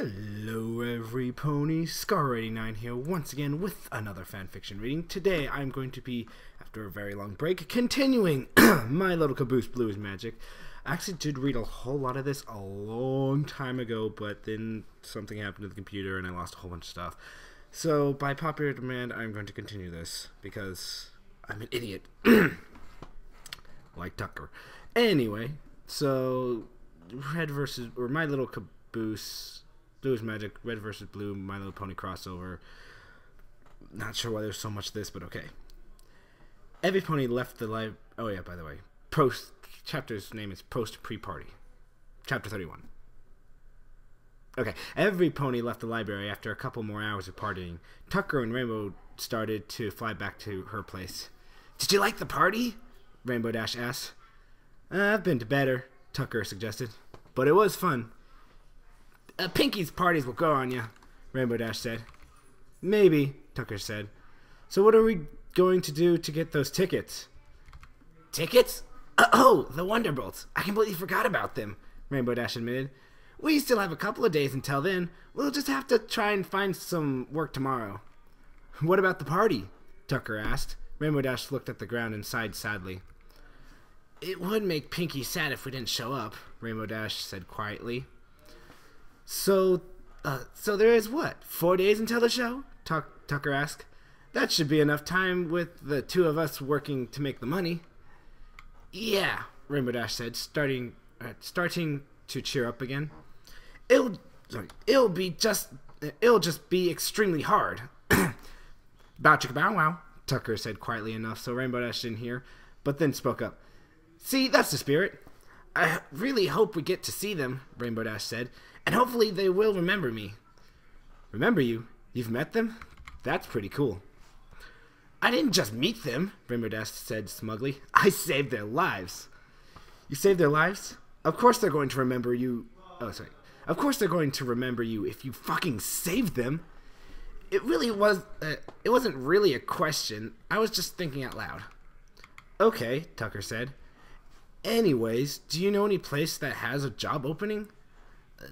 Hello every pony, Scar89 here once again with another fanfiction reading. Today I'm going to be, after a very long break, continuing My Little Caboose Blues Magic. I actually did read a whole lot of this a long time ago, but then something happened to the computer and I lost a whole bunch of stuff. So by popular demand I'm going to continue this, because I'm an idiot. Like Tucker. Anyway, so My Little Caboose Blues Magic, Red versus Blue, My Little Pony crossover. Not sure why there's so much of this, but okay. Every pony left the live. Oh yeah, by the way, chapter's name is Post Pre-Party, chapter 31. Okay, every pony left the library after a couple more hours of partying. Tucker and Rainbow started to fly back to her place. Did you like the party? Rainbow Dash asked. I've been to better, Tucker suggested, but it was fun. Pinky's parties will grow on you, Rainbow Dash said. Maybe, Tucker said. So what are we going to do to get those tickets? Tickets? Oh, the Wonderbolts. I completely forgot about them, Rainbow Dash admitted. We still have a couple of days until then. We'll just have to try and find some work tomorrow. What about the party? Tucker asked. Rainbow Dash looked at the ground and sighed sadly. It would make Pinky sad if we didn't show up, Rainbow Dash said quietly. So there is what? 4 days until the show? Tucker asked. That should be enough time with the two of us working to make the money. Yeah, Rainbow Dash said, starting to cheer up again. It'll just be extremely hard. Bow chicka bow wow, Tucker said quietly enough so Rainbow Dash didn't hear, but then spoke up. See, that's the spirit. I really hope we get to see them, Rainbow Dash said, and hopefully they will remember me. Remember you? You've met them? That's pretty cool. I didn't just meet them, Rainbow Dash said smugly. I saved their lives. You saved their lives? Of course they're going to remember you. Oh, sorry. Of course they're going to remember you if you fucking saved them. It wasn't really a question. I was just thinking out loud. Okay, Tucker said. Anyways, do you know any place that has a job opening?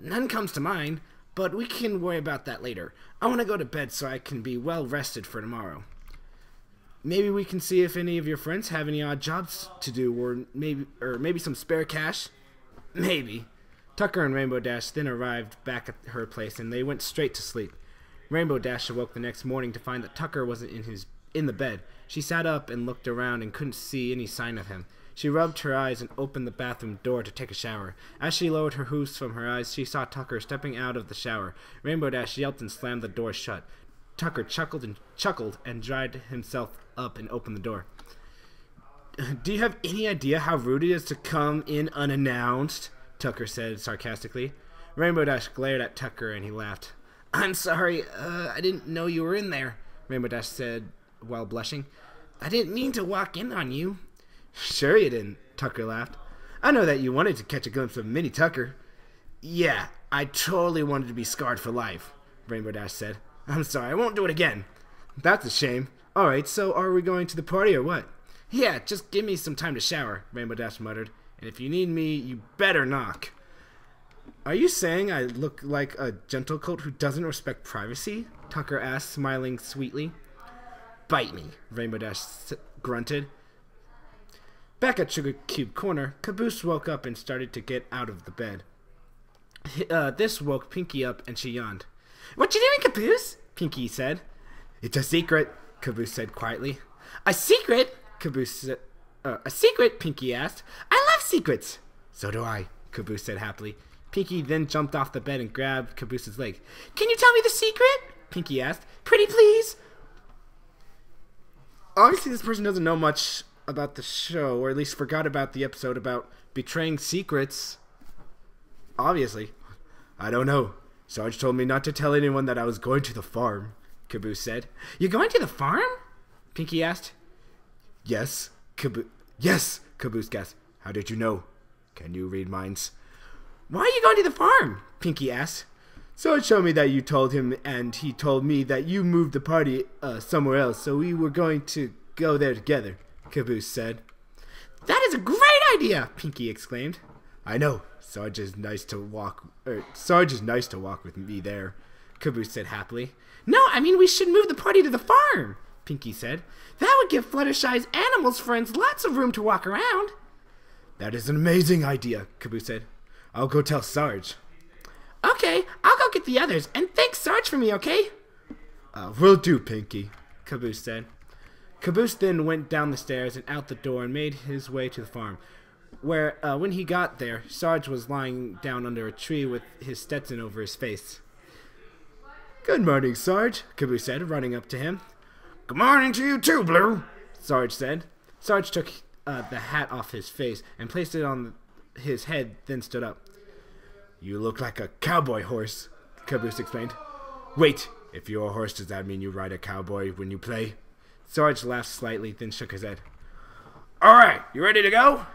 None comes to mind, but we can worry about that later. I want to go to bed so I can be well rested for tomorrow. Maybe we can see if any of your friends have any odd jobs to do, or maybe some spare cash. Maybe. Tucker and Rainbow Dash then arrived back at her place, and they went straight to sleep. Rainbow Dash awoke the next morning to find that Tucker wasn't in the bed. She sat up and looked around and couldn't see any sign of him. She rubbed her eyes and opened the bathroom door to take a shower. As she lowered her hooves from her eyes, she saw Tucker stepping out of the shower. Rainbow Dash yelped and slammed the door shut. Tucker chuckled and dried himself up and opened the door. Do you have any idea how rude it is to come in unannounced? Tucker said sarcastically. Rainbow Dash glared at Tucker and he laughed. I'm sorry, I didn't know you were in there, Rainbow Dash said while blushing. I didn't mean to walk in on you. Sure you didn't, Tucker laughed. I know that you wanted to catch a glimpse of Mini Tucker. Yeah, I totally wanted to be scarred for life, Rainbow Dash said. I'm sorry, I won't do it again. That's a shame. Alright, so are we going to the party or what? Yeah, just give me some time to shower, Rainbow Dash muttered. And if you need me, you better knock. Are you saying I look like a gentle colt who doesn't respect privacy? Tucker asked, smiling sweetly. Bite me, Rainbow Dash grunted. Back at Sugar Cube Corner, Caboose woke up and started to get out of the bed. This woke Pinky up and she yawned. What you doing, Caboose? Pinky said. It's a secret, Caboose said quietly. A secret? Caboose said. A secret? Pinky asked. I love secrets. So do I, Caboose said happily. Pinky then jumped off the bed and grabbed Caboose's leg. Can you tell me the secret? Pinky asked. Pretty please. Obviously this person doesn't know much about the show, or at least forgot about the episode about betraying secrets. Obviously. I don't know. Sarge told me not to tell anyone that I was going to the farm, Caboose said. You're going to the farm? Pinky asked. Yes, Caboose gasped. How did you know? Can you read minds? Why are you going to the farm? Pinky asked. Sarge showed me that you told him, and he told me that you moved the party somewhere else, so we were going to go there together, Caboose said. That is a great idea, Pinky exclaimed. I know. Sarge is nice to walk with me there, Caboose said happily. No, I mean we should move the party to the farm, Pinky said. That would give Fluttershy's animals friends lots of room to walk around. That is an amazing idea, Caboose said. I'll go tell Sarge. Okay, I'll go get the others, and thanks Sarge for me, okay? Will do, Pinky, Caboose said. Caboose then went down the stairs and out the door and made his way to the farm, where, when he got there, Sarge was lying down under a tree with his Stetson over his face. Good morning, Sarge, Caboose said, running up to him. Good morning to you too, Blue, Sarge said. Sarge took the hat off his face and placed it on his head, then stood up. You look like a cowboy horse, Caboose explained. Wait, if you're a horse, does that mean you ride a cowboy when you play? Sarge laughed slightly, then shook his head. All right, you ready to go?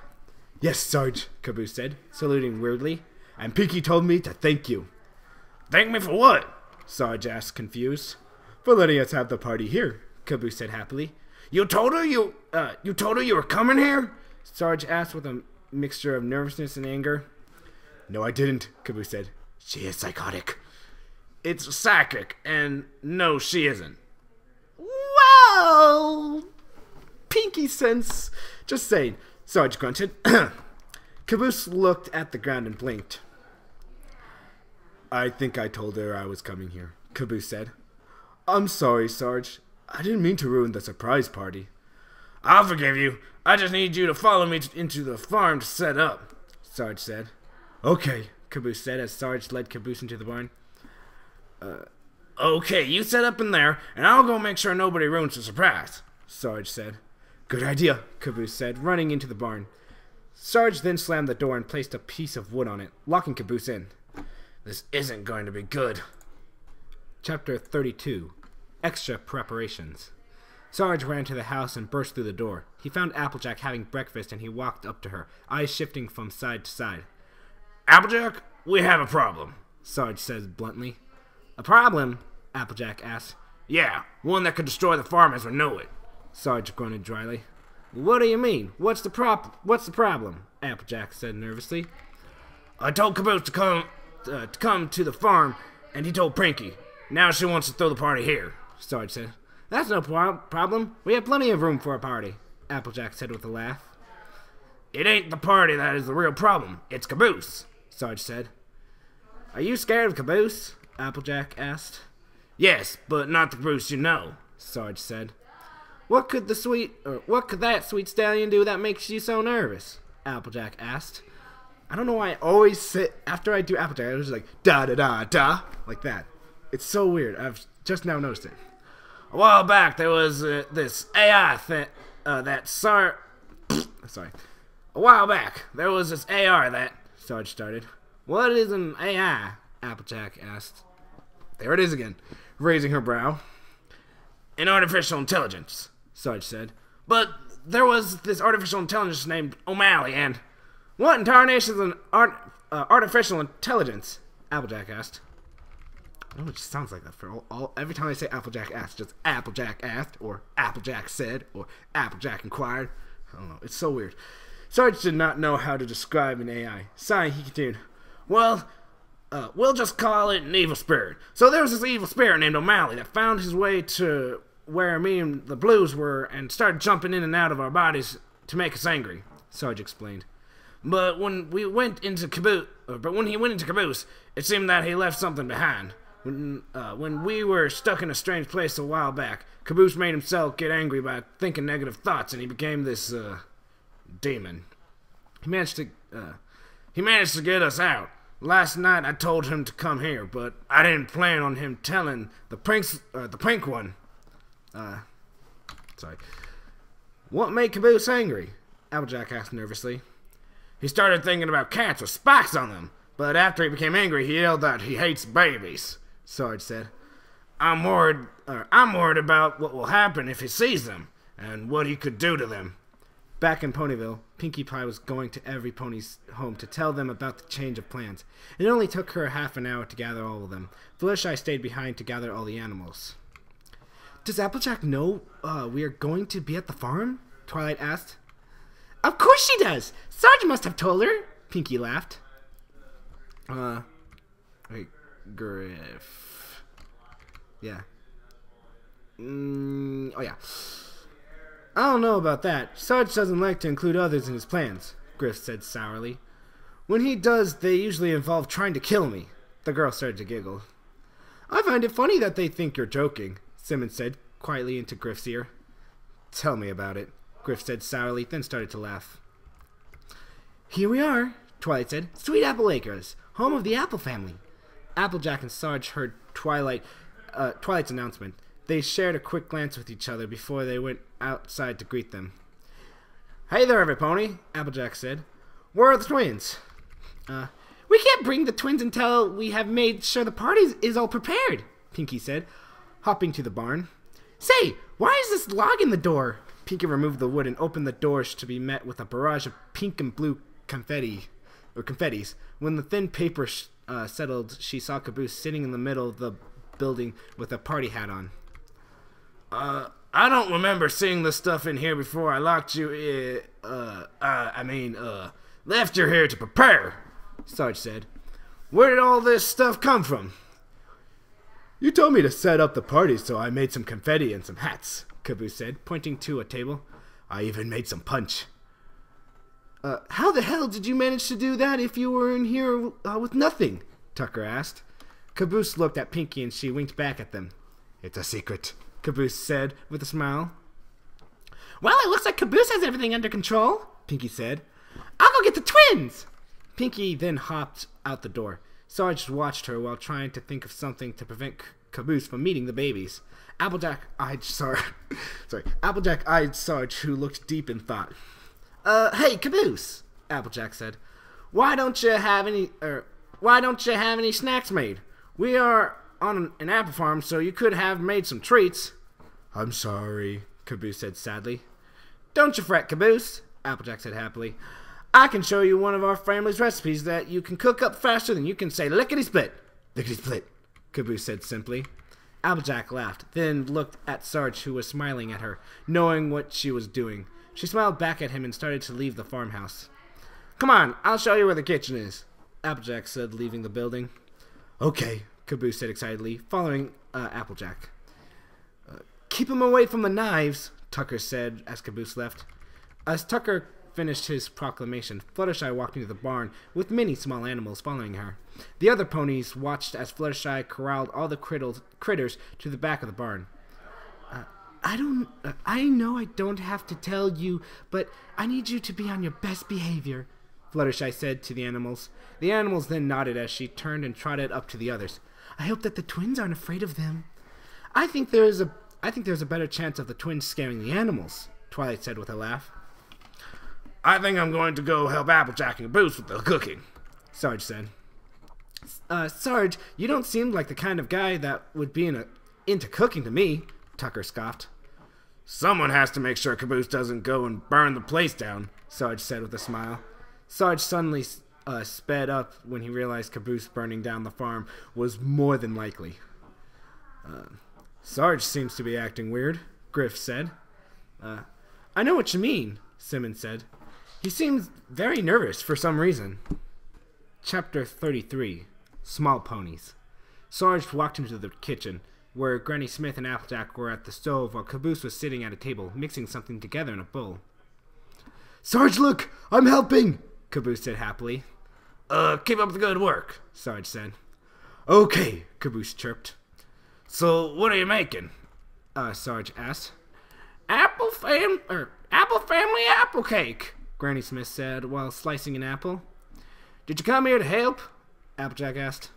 Yes, Sarge, Caboose said, saluting weirdly. And Pinky told me to thank you. Thank me for what? Sarge asked, confused. For letting us have the party here, Caboose said happily. You told her you were coming here? Sarge asked with a mixture of nervousness and anger. No, I didn't, Caboose said. She is psychotic. It's psychic, and no, she isn't. Well, Pinky sense. Just saying. Sarge grunted. Caboose looked at the ground and blinked. I think I told her I was coming here, Caboose said. I'm sorry, Sarge. I didn't mean to ruin the surprise party. I'll forgive you. I just need you to follow me into the farm to set up, Sarge said. Okay, Caboose said as Sarge led Caboose into the barn. Okay, you set up in there, and I'll go make sure nobody ruins the surprise, Sarge said. Good idea, Caboose said, running into the barn. Sarge then slammed the door and placed a piece of wood on it, locking Caboose in. This isn't going to be good. Chapter 32. Extra Preparations. Sarge ran to the house and burst through the door. He found Applejack having breakfast and he walked up to her, eyes shifting from side to side. Applejack, we have a problem, Sarge said bluntly. A problem? Applejack asked. Yeah, one that could destroy the farm as we know it, Sarge grunted dryly. What do you mean? What's the problem? Applejack said nervously. I told Caboose to come to the farm, and he told Pinky. Now she wants to throw the party here, Sarge said. That's no problem. We have plenty of room for a party, Applejack said with a laugh. It ain't the party that is the real problem. It's Caboose, Sarge said. Are you scared of Caboose? Applejack asked. Yes, but not the Caboose you know, Sarge said. What could that sweet stallion do that makes you so nervous? Applejack asked. I don't know why I always sit after I do Applejack. I was just like da da da da like that. It's so weird. I've just now noticed it. A while back there was this AI thing sorry. A while back there was this AR that Sarge started. What is an AI? Applejack asked. There it is again, raising her brow. An artificial intelligence, Sarge said. But there was this artificial intelligence named O'Malley, and what in tarnation is an artificial intelligence? Applejack asked. I don't know, it just sounds like that for every time I say Applejack asked, just Applejack asked, or Applejack said, or Applejack inquired. I don't know, it's so weird. Sarge did not know how to describe an AI. Sighing, he continued, well, we'll just call it an evil spirit. So there was this evil spirit named O'Malley that found his way to where me and the Blues were and started jumping in and out of our bodies to make us angry, Sarge explained. But when he went into Caboose, it seemed that he left something behind. When we were stuck in a strange place a while back, Caboose made himself get angry by thinking negative thoughts, and he became this demon. He managed to get us out. Last night I told him to come here, but I didn't plan on him telling the prank one. Sorry. What made Caboose angry? Applejack asked nervously. He started thinking about cats with spikes on them, but after he became angry, he yelled that he hates babies, Sarge said. I'm worried about what will happen if he sees them, and what he could do to them. Back in Ponyville, Pinkie Pie was going to every pony's home to tell them about the change of plans. It only took her half an hour to gather all of them. Fluttershy stayed behind to gather all the animals. Does Applejack know we are going to be at the farm? Twilight asked. Of course she does! Sarge must have told her, Pinky laughed. Wait, Griff. Yeah. Oh, yeah. I don't know about that. Sarge doesn't like to include others in his plans, Griff said sourly. When he does, they usually involve trying to kill me. The girl started to giggle. I find it funny that they think you're joking, Simmons said quietly into Griff's ear. Tell me about it, Griff said sourly, then started to laugh. Here we are, Twilight said. Sweet Apple Acres, home of the Apple family. Applejack and Sarge heard Twilight's announcement. They shared a quick glance with each other before they went outside to greet them. Hey there, everypony, Applejack said. Where are the twins? We can't bring the twins until we have made sure the party is all prepared, Pinky said, hopping to the barn. Say, why is this log in the door? Pinky removed the wood and opened the doors to be met with a barrage of pink and blue confettis. When the thin paper settled, she saw Caboose sitting in the middle of the building with a party hat on. I don't remember seeing this stuff in here before I locked you left you here to prepare, Sarge said. Where did all this stuff come from? You told me to set up the party, so I made some confetti and some hats, Caboose said, pointing to a table. I even made some punch. How the hell did you manage to do that if you were in here with nothing? Tucker asked. Caboose looked at Pinky and she winked back at them. It's a secret, Caboose said with a smile. Well, it looks like Caboose has everything under control, Pinky said. I'll go get the twins! Pinky then hopped out the door. Sarge watched her while trying to think of something to prevent Caboose from meeting the babies. Applejack eyed Sarge, who looked deep in thought. Hey, Caboose, Applejack said. Why don't you have any snacks made? We are on an apple farm, so you could have made some treats. I'm sorry, Caboose said sadly. Don't you fret, Caboose, Applejack said happily. I can show you one of our family's recipes that you can cook up faster than you can say lickety-split. Lickety-split, Caboose said simply. Applejack laughed, then looked at Sarge, who was smiling at her, knowing what she was doing. She smiled back at him and started to leave the farmhouse. Come on, I'll show you where the kitchen is, Applejack said, leaving the building. Okay, Caboose said excitedly, following Applejack. Keep him away from the knives, Tucker said as Caboose left. As Tucker finished his proclamation, Fluttershy walked into the barn with many small animals following her. The other ponies watched as Fluttershy corralled all the critters to the back of the barn. I know I don't have to tell you, but I need you to be on your best behavior, Fluttershy said to the animals. The animals then nodded as she turned and trotted up to the others. I hope that the twins aren't afraid of them. I think there's a better chance of the twins scaring the animals, Twilight said with a laugh. I think I'm going to go help Applejack and Caboose with the cooking, Sarge said. Sarge, you don't seem like the kind of guy that would be into cooking to me, Tucker scoffed. Someone has to make sure Caboose doesn't go and burn the place down, Sarge said with a smile. Sarge suddenly sped up when he realized Caboose burning down the farm was more than likely. Sarge seems to be acting weird, Griff said. I know what you mean, Simmons said. He seems very nervous for some reason. Chapter 33, Small Ponies. Sarge walked into the kitchen, where Granny Smith and Applejack were at the stove while Caboose was sitting at a table, mixing something together in a bowl. Sarge, look! I'm helping! Caboose said happily. Keep up the good work, Sarge said. Okay, Caboose chirped. So, what are you making? Sarge asked. Apple family apple cake, Granny Smith said while slicing an apple. Did you come here to help? Applejack asked.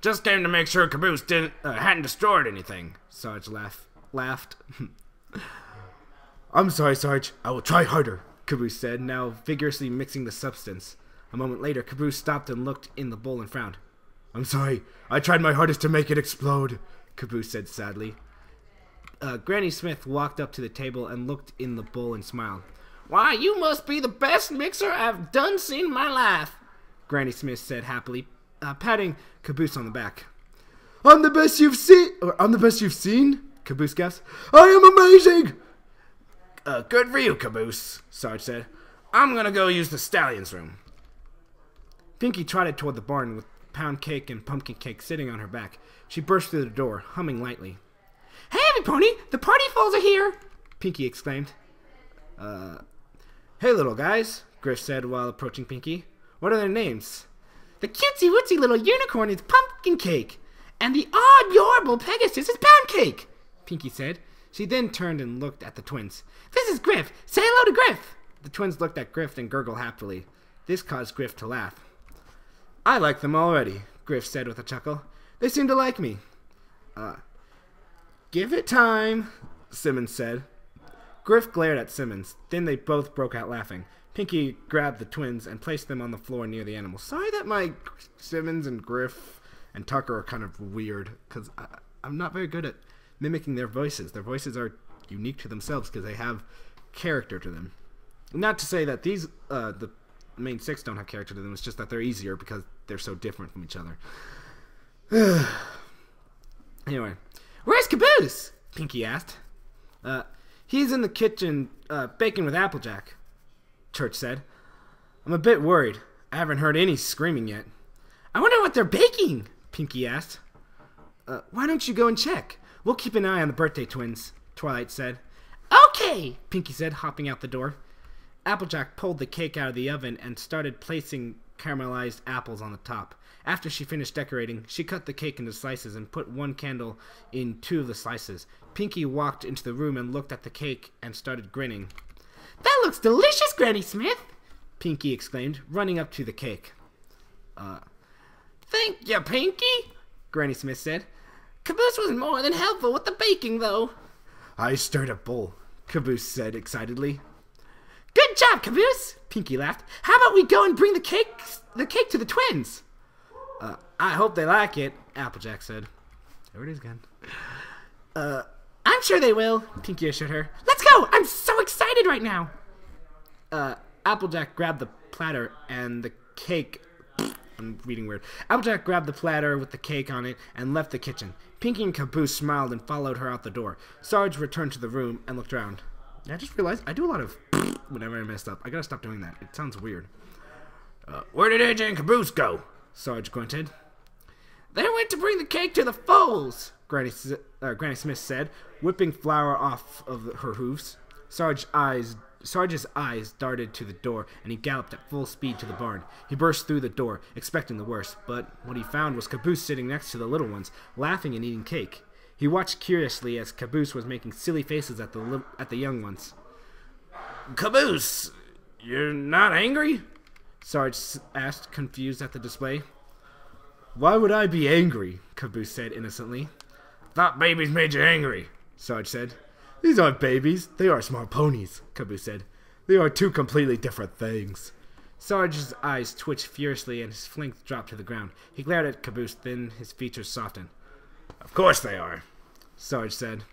Just came to make sure Caboose hadn't destroyed anything, Sarge laughed. I'm sorry, Sarge. I will try harder, Caboose said, now vigorously mixing the substance. A moment later, Caboose stopped and looked in the bowl and frowned. I'm sorry. I tried my hardest to make it explode, Caboose said sadly. Granny Smith walked up to the table and looked in the bowl and smiled. Why, you must be the best mixer I've done seen in my life, Granny Smith said happily, patting Caboose on the back. I'm the best you've seen? Caboose gasped. I am amazing! Good for you, Caboose, Sarge said. I'm gonna go use the stallion's room. Pinkie trotted toward the barn with pound cake and pumpkin cake sitting on her back. She burst through the door, humming lightly. "Hey, every pony! The party foals are here!" Pinkie exclaimed. Hey, little guys, Griff said while approaching Pinkie. "What are their names?" "The cutesy-wootsy little unicorn is Pumpkin Cake, and the adorable Pegasus is Pound Cake," Pinkie said. She then turned and looked at the twins. "This is Griff. Say hello to Griff." The twins looked at Griff and gurgled happily. This caused Griff to laugh. "I like them already," Griff said with a chuckle. "They seem to like me." Give it time," Simmons said. Griff glared at Simmons. Then they both broke out laughing. Pinkie grabbed the twins and placed them on the floor near the animals. Sorry that my Simmons and Griff and Tucker are kind of weird, because I'm not very good at mimicking their voices. Their voices are unique to themselves because they have character to them. Not to say that these, the main six don't have character to them. It's just that they're easier because they're so different from each other. Anyway. "Where's Caboose?" Pinkie asked. He's in the kitchen, baking with Applejack," Church said. "I'm a bit worried. I haven't heard any screaming yet." "I wonder what they're baking," Pinkie asked. Why don't you go and check? We'll keep an eye on the birthday twins," Twilight said. "Okay," Pinkie said, hopping out the door. Applejack pulled the cake out of the oven and started placing caramelized apples on the top. After she finished decorating, she cut the cake into slices and put one candle in 2 of the slices. Pinkie walked into the room and looked at the cake and started grinning. "That looks delicious, Granny Smith!" Pinkie exclaimed, running up to the cake. "Thank you, Pinkie," Granny Smith said. "Caboose was more than helpful with the baking, though." "I stirred a bowl," Caboose said excitedly. "Good job, Caboose!" Pinkie laughed. "How about we go and bring the cake to the twins?" "I hope they like it," Applejack said. There it is again. "I'm sure they will," Pinkie assured her. "Let's go! I'm so excited right now!" Applejack grabbed the platter and the cake. I'm reading weird. Applejack grabbed the platter with the cake on it and left the kitchen. Pinkie and Caboose smiled and followed her out the door. Sarge returned to the room and looked around. I just realized I do a lot of whenever I messed up. I gotta stop doing that. It sounds weird. "Where did AJ and Caboose go?" Sarge grunted. "They went to bring the cake to the foals," Granny Smith said, whipping flour off of her hooves. Sarge's eyes darted to the door, and he galloped at full speed to the barn. He burst through the door, expecting the worst, but what he found was Caboose sitting next to the little ones, laughing and eating cake. He watched curiously as Caboose was making silly faces at the young ones. "Caboose, you're not angry?" Sarge asked, confused at the display. "Why would I be angry?" Caboose said innocently. "Thought babies made you angry," Sarge said. "These aren't babies. They are smart ponies," Caboose said. "They are 2 completely different things." Sarge's eyes twitched furiously and his flank dropped to the ground. He glared at Caboose, then his features softened. "Of course they are," Sarge said.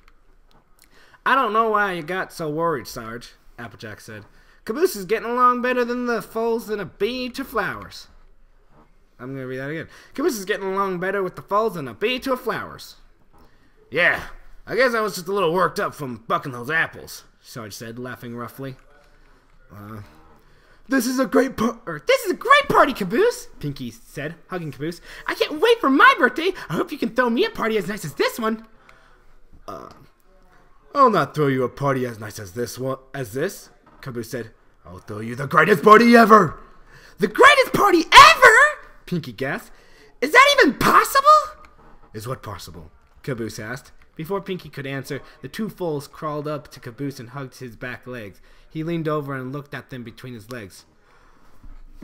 "I don't know why you got so worried, Sarge," Applejack said. "Caboose is getting along better than the foals than a bee to flowers." I'm going to read that again. "Caboose is getting along better with the foals than a bee to flowers." "Yeah, I guess I was just a little worked up from bucking those apples," Sarge said, laughing roughly. This is a great party, Caboose," Pinkie said, hugging Caboose. "I can't wait for my birthday. I hope you can throw me a party as nice as this one." "I'll not throw you a party as nice as this, Caboose said. "I'll throw you the greatest party ever." "The greatest party ever?" Pinkie gasped. "Is that even possible?" "Is what possible?" Caboose asked. Before Pinkie could answer, the 2 foals crawled up to Caboose and hugged his back legs. He leaned over and looked at them between his legs.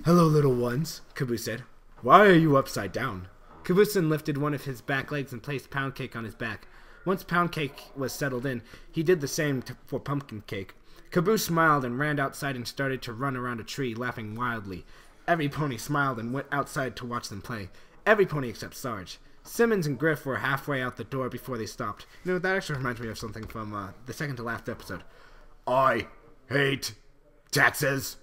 "Hello, little ones," Caboose said. "Why are you upside down?" Caboose then lifted one of his back legs and placed Pound Cake on his back. Once Pound Cake was settled in, he did the same for Pumpkin Cake. Caboose smiled and ran outside and started to run around a tree, laughing wildly. Every pony smiled and went outside to watch them play. Every pony except Sarge. Simmons and Griff were halfway out the door before they stopped. You know, that actually reminds me of something from the second to last episode. "I hate taxes."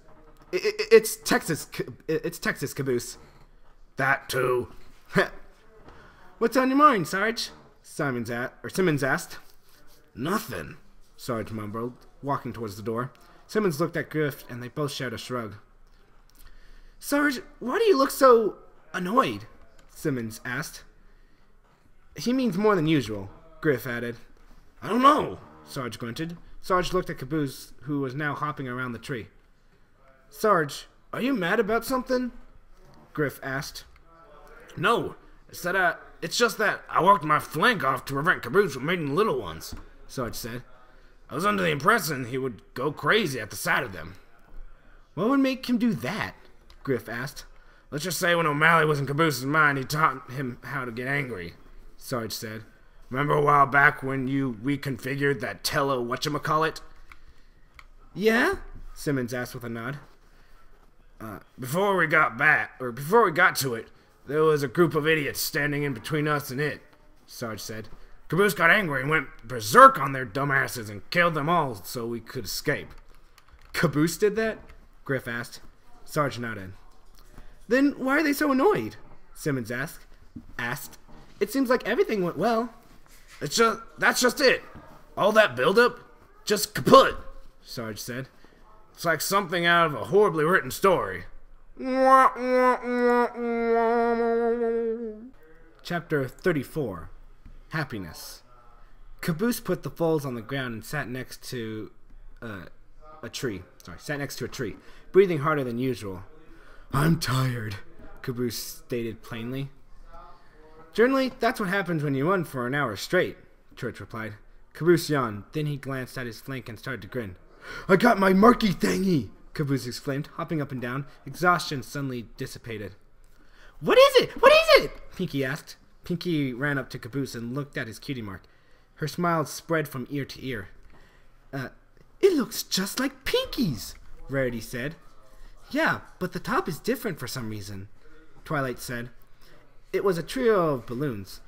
It's Texas. It's Texas, Caboose. "That too." "What's on your mind, Sarge?" Simmons asked. "Nothing," Sarge mumbled, walking towards the door. Simmons looked at Griff, and they both shared a shrug. Sarge, why do you look so annoyed? Simmons asked. He means more than usual, Griff added. I don't know, Sarge grunted. Sarge looked at Caboose, who was now hopping around the tree. Sarge, are you mad about something? Griff asked. No, it's just that I worked my flank off to prevent Caboose from mating little ones, Sarge said. I was under the impression he would go crazy at the sight of them. What would make him do that? Griff asked. Let's just say when O'Malley was in Caboose's mind, he taught him how to get angry, Sarge said. Remember a while back when you reconfigured that whatchamacallit? Yeah? Simmons asked with a nod. Before we got to it, there was a group of idiots standing in between us and it, Sarge said. Caboose got angry and went berserk on their dumbasses and killed them all so we could escape. Caboose did that? Griff asked. Sarge nodded. Then why are they so annoyed? Simmons asked. It seems like everything went well. That's just it. All that buildup, just kaput, Sarge said. It's like something out of a horribly written story. Chapter 34. Happiness. Caboose put the foals on the ground and sat next to a tree, breathing harder than usual. I'm tired, Caboose stated plainly. Generally, that's what happens when you run for an hour straight, Church replied. Caboose yawned, then he glanced at his flank and started to grin. I got my marky thingy, Caboose exclaimed, hopping up and down. Exhaustion suddenly dissipated. What is it? What is it? Pinky asked. Pinky ran up to Caboose and looked at his cutie mark. Her smile spread from ear to ear. It looks just like Pinky's, Rarity said. Yeah, but the top is different for some reason, Twilight said. It was a trio of balloons.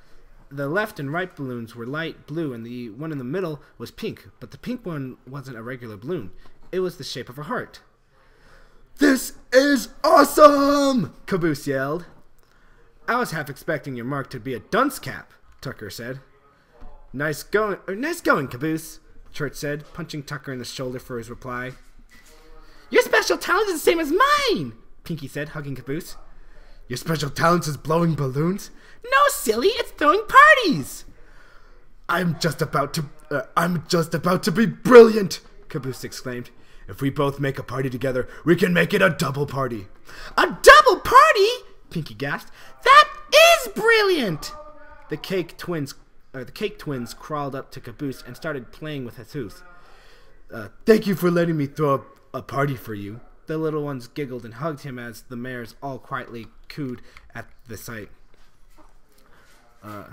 The left and right balloons were light blue, and the one in the middle was pink, but the pink one wasn't a regular balloon. It was the shape of a heart. This is awesome! Caboose yelled. I was half expecting your mark to be a dunce cap, Tucker said. Nice going, Caboose, Church said, punching Tucker in the shoulder for his reply. Your special talent is the same as mine, Pinky said, hugging Caboose. Your special talent is blowing balloons? No, silly, it's throwing parties. I'm just about to be brilliant, Caboose exclaimed. If we both make a party together, we can make it a double party. A double party? Pinky gasped. That is brilliant! The cake twins crawled up to Caboose and started playing with Jesus. Thank you for letting me throw a party for you. The little ones giggled and hugged him as the mares all quietly cooed at the sight. Okay.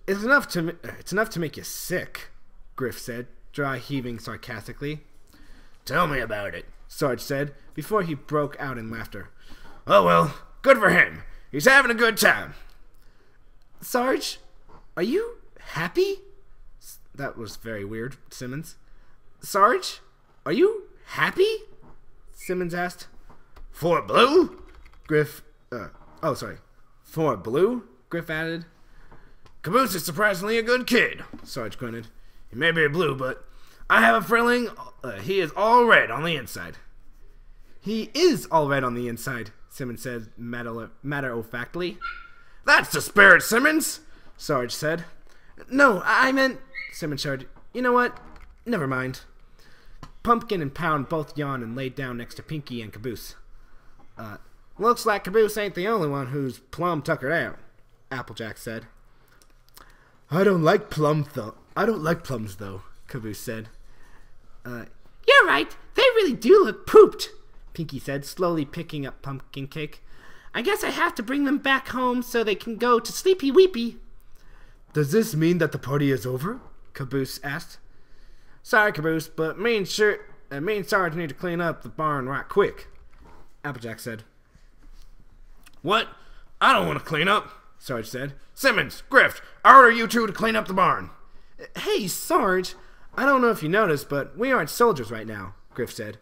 It's enough to make you sick, Griff said, dry heaving sarcastically. Tell me about it, Sarge said, before he broke out in laughter. Oh well, good for him. He's having a good time. Sarge, are you happy? That was very weird, Simmons. Sarge, are you happy? Simmons asked. For blue? For blue? Griff added. Caboose is surprisingly a good kid, Sarge grunted. He may be blue, but I have a feeling he is all red on the inside. He is all red on the inside, Simmons said matter-of-factly. That's the spirit, Simmons, Sarge said. No, I meant, Simmons shouted. You know what? Never mind. Pumpkin and Pound both yawned and laid down next to Pinky and Caboose. Looks like Caboose ain't the only one who's plumb tuckered out, Applejack said. I don't like plums though, Caboose said. You're right. They really do look pooped, Pinky said, slowly picking up pumpkin cake. I guess I have to bring them back home so they can go to sleepy weepy. Does this mean that the party is over? Caboose asked. Sorry, Caboose, but me and Sarge need to clean up the barn right quick, Applejack said. What? I don't want to clean up, Sarge said. Simmons, Griff, I order you two to clean up the barn. Hey, Sarge, I don't know if you noticed, but we aren't soldiers right now, Griff said.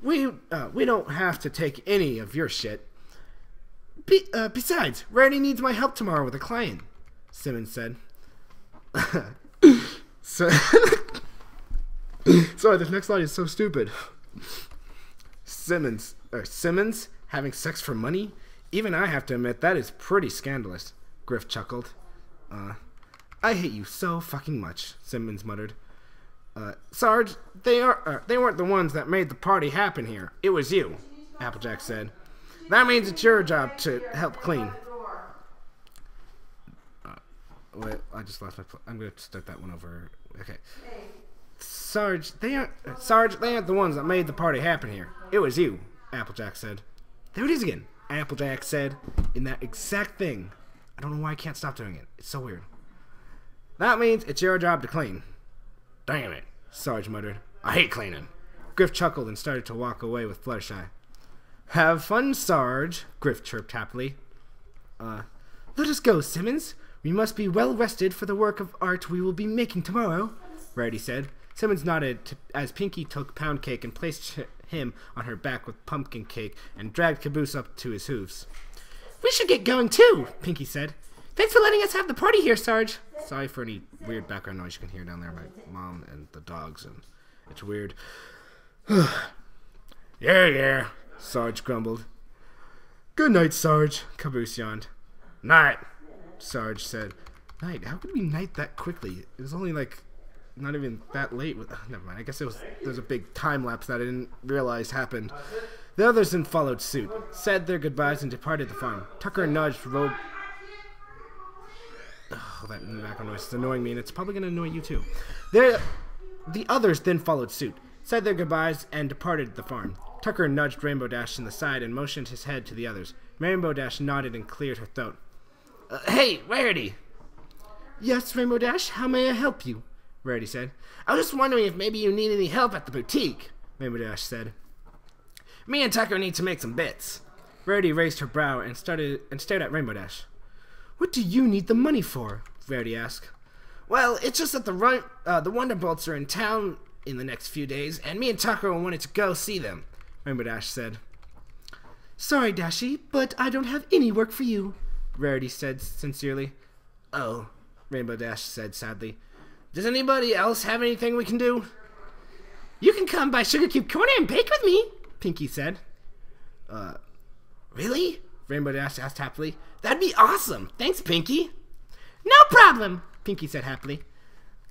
We don't have to take any of your shit. Besides, Rarity needs my help tomorrow with a client, Simmons said. Sorry, this next line is so stupid. Simmons Simmons having sex for money? Even I have to admit that is pretty scandalous. Griff chuckled. I hate you so fucking much, Simmons muttered. Sarge, they weren't the ones that made the party happen here. It was you, Applejack said. That means it's your job to help clean. Wait, I just lost my... I'm going to start that one over. Okay. Sarge, they aren't the ones that made the party happen here. It was you, Applejack said. There it is again, Applejack said, in that exact thing. I don't know why I can't stop doing it. It's so weird. That means it's your job to clean. Damn it, Sarge muttered. I hate cleaning. Griff chuckled and started to walk away with Fluttershy. Have fun, Sarge, Griff chirped happily. Let us go, Simmons. We must be well rested for the work of art we will be making tomorrow, Rarity said. Simmons nodded as Pinky took Pound Cake and placed him on her back with Pumpkin Cake and dragged Caboose up to his hooves. We should get going too, Pinky said. Thanks for letting us have the party here, Sarge. Sorry for any weird background noise you can hear down there. My mom and the dogs, and it's weird. Yeah, Sarge grumbled. Good night, Sarge, Caboose yawned. Night, Sarge said. Night? How could we night that quickly? It was only like not even that late. Never mind. I guess there was a big time lapse that I didn't realize happened. The others then followed suit, said their goodbyes, and departed the farm. Tucker nudged Robe. Oh, that background noise is annoying me, and it's probably going to annoy you too. The others then followed suit, said their goodbyes, and departed the farm. Tucker nudged Rainbow Dash in the side and motioned his head to the others. Rainbow Dash nodded and cleared her throat. Hey, Rarity! Yes, Rainbow Dash, how may I help you? Rarity said. I was just wondering if maybe you need any help at the boutique, Rainbow Dash said. Me and Tucker need to make some bits. Rarity raised her brow and stared at Rainbow Dash. What do you need the money for? Rarity asked. Well, it's just that the Wonderbolts are in town in the next few days, and me and Tucker wanted to go see them, Rainbow Dash said. Sorry, Dashy, but I don't have any work for you, Rarity said sincerely. Oh, Rainbow Dash said sadly. Does anybody else have anything we can do? You can come by Sugar Cube Corner and bake with me, Pinky said. Really? Rainbow Dash asked happily. That'd be awesome. Thanks, Pinky. No problem, Pinky said happily.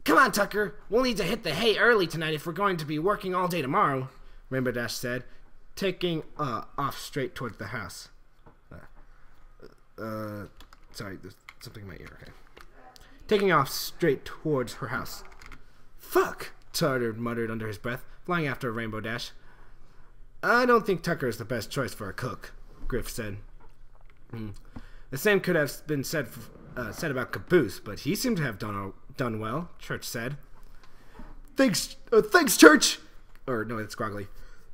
Come on, Tucker. We'll need to hit the hay early tonight if we're going to be working all day tomorrow, Rainbow Dash said, taking off straight towards the house. Sorry, there's something in my ear. Okay. Taking off straight towards her house. Fuck, Tucker muttered under his breath, flying after Rainbow Dash. I don't think Tucker is the best choice for a cook, Griff said. The same could have been said about Caboose, but he seemed to have done well, Church said. Thanks, Church! Or, no, it's groggily.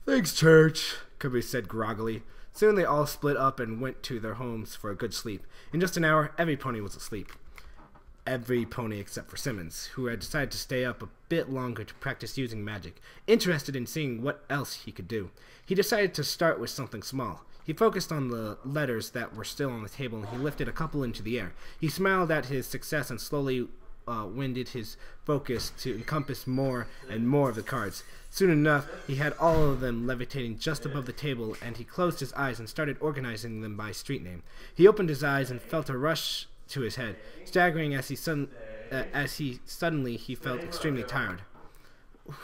Thanks, Church, Caboose said groggily. Soon they all split up and went to their homes for a good sleep. In just an hour, every pony was asleep. Every pony except for Simmons, who had decided to stay up a bit longer to practice using magic, interested in seeing what else he could do. He decided to start with something small. He focused on the letters that were still on the table, and he lifted a couple into the air. He smiled at his success and slowly winded his focus to encompass more and more of the cards. Soon enough, he had all of them levitating just above the table, and he closed his eyes and started organizing them by street name. He opened his eyes and felt a rush to his head, staggering as he suddenly felt extremely tired.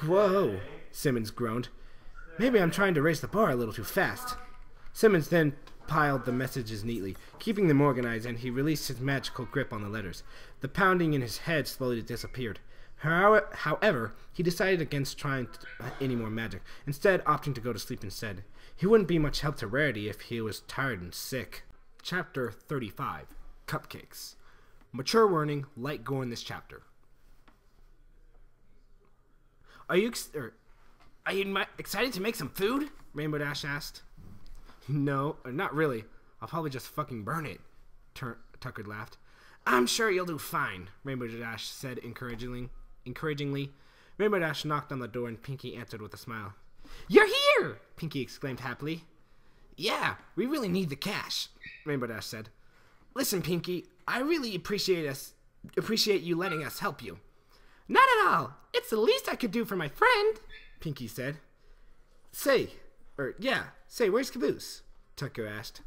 Whoa, Simmons groaned. Maybe I'm trying to raise the bar a little too fast. Simmons then piled the messages neatly, keeping them organized, and he released his magical grip on the letters. The pounding in his head slowly disappeared. However, he decided against trying any more magic, instead opting to go to sleep instead. He wouldn't be much help to Rarity if he was tired and sick. Chapter 35. Cupcakes. Mature warning, light go in this chapter. Are you excited to make some food? Rainbow Dash asked. No, not really. I'll probably just fucking burn it, Tucker laughed. I'm sure you'll do fine, Rainbow Dash said encouragingly. Rainbow Dash knocked on the door and Pinky answered with a smile. You're here! Pinky exclaimed happily. Yeah, we really need the cash, Rainbow Dash said. Listen, Pinky, I really appreciate you letting us help you. Not at all. It's the least I could do for my friend, Pinky said. Yeah, Say, where's Caboose? Tucker asked.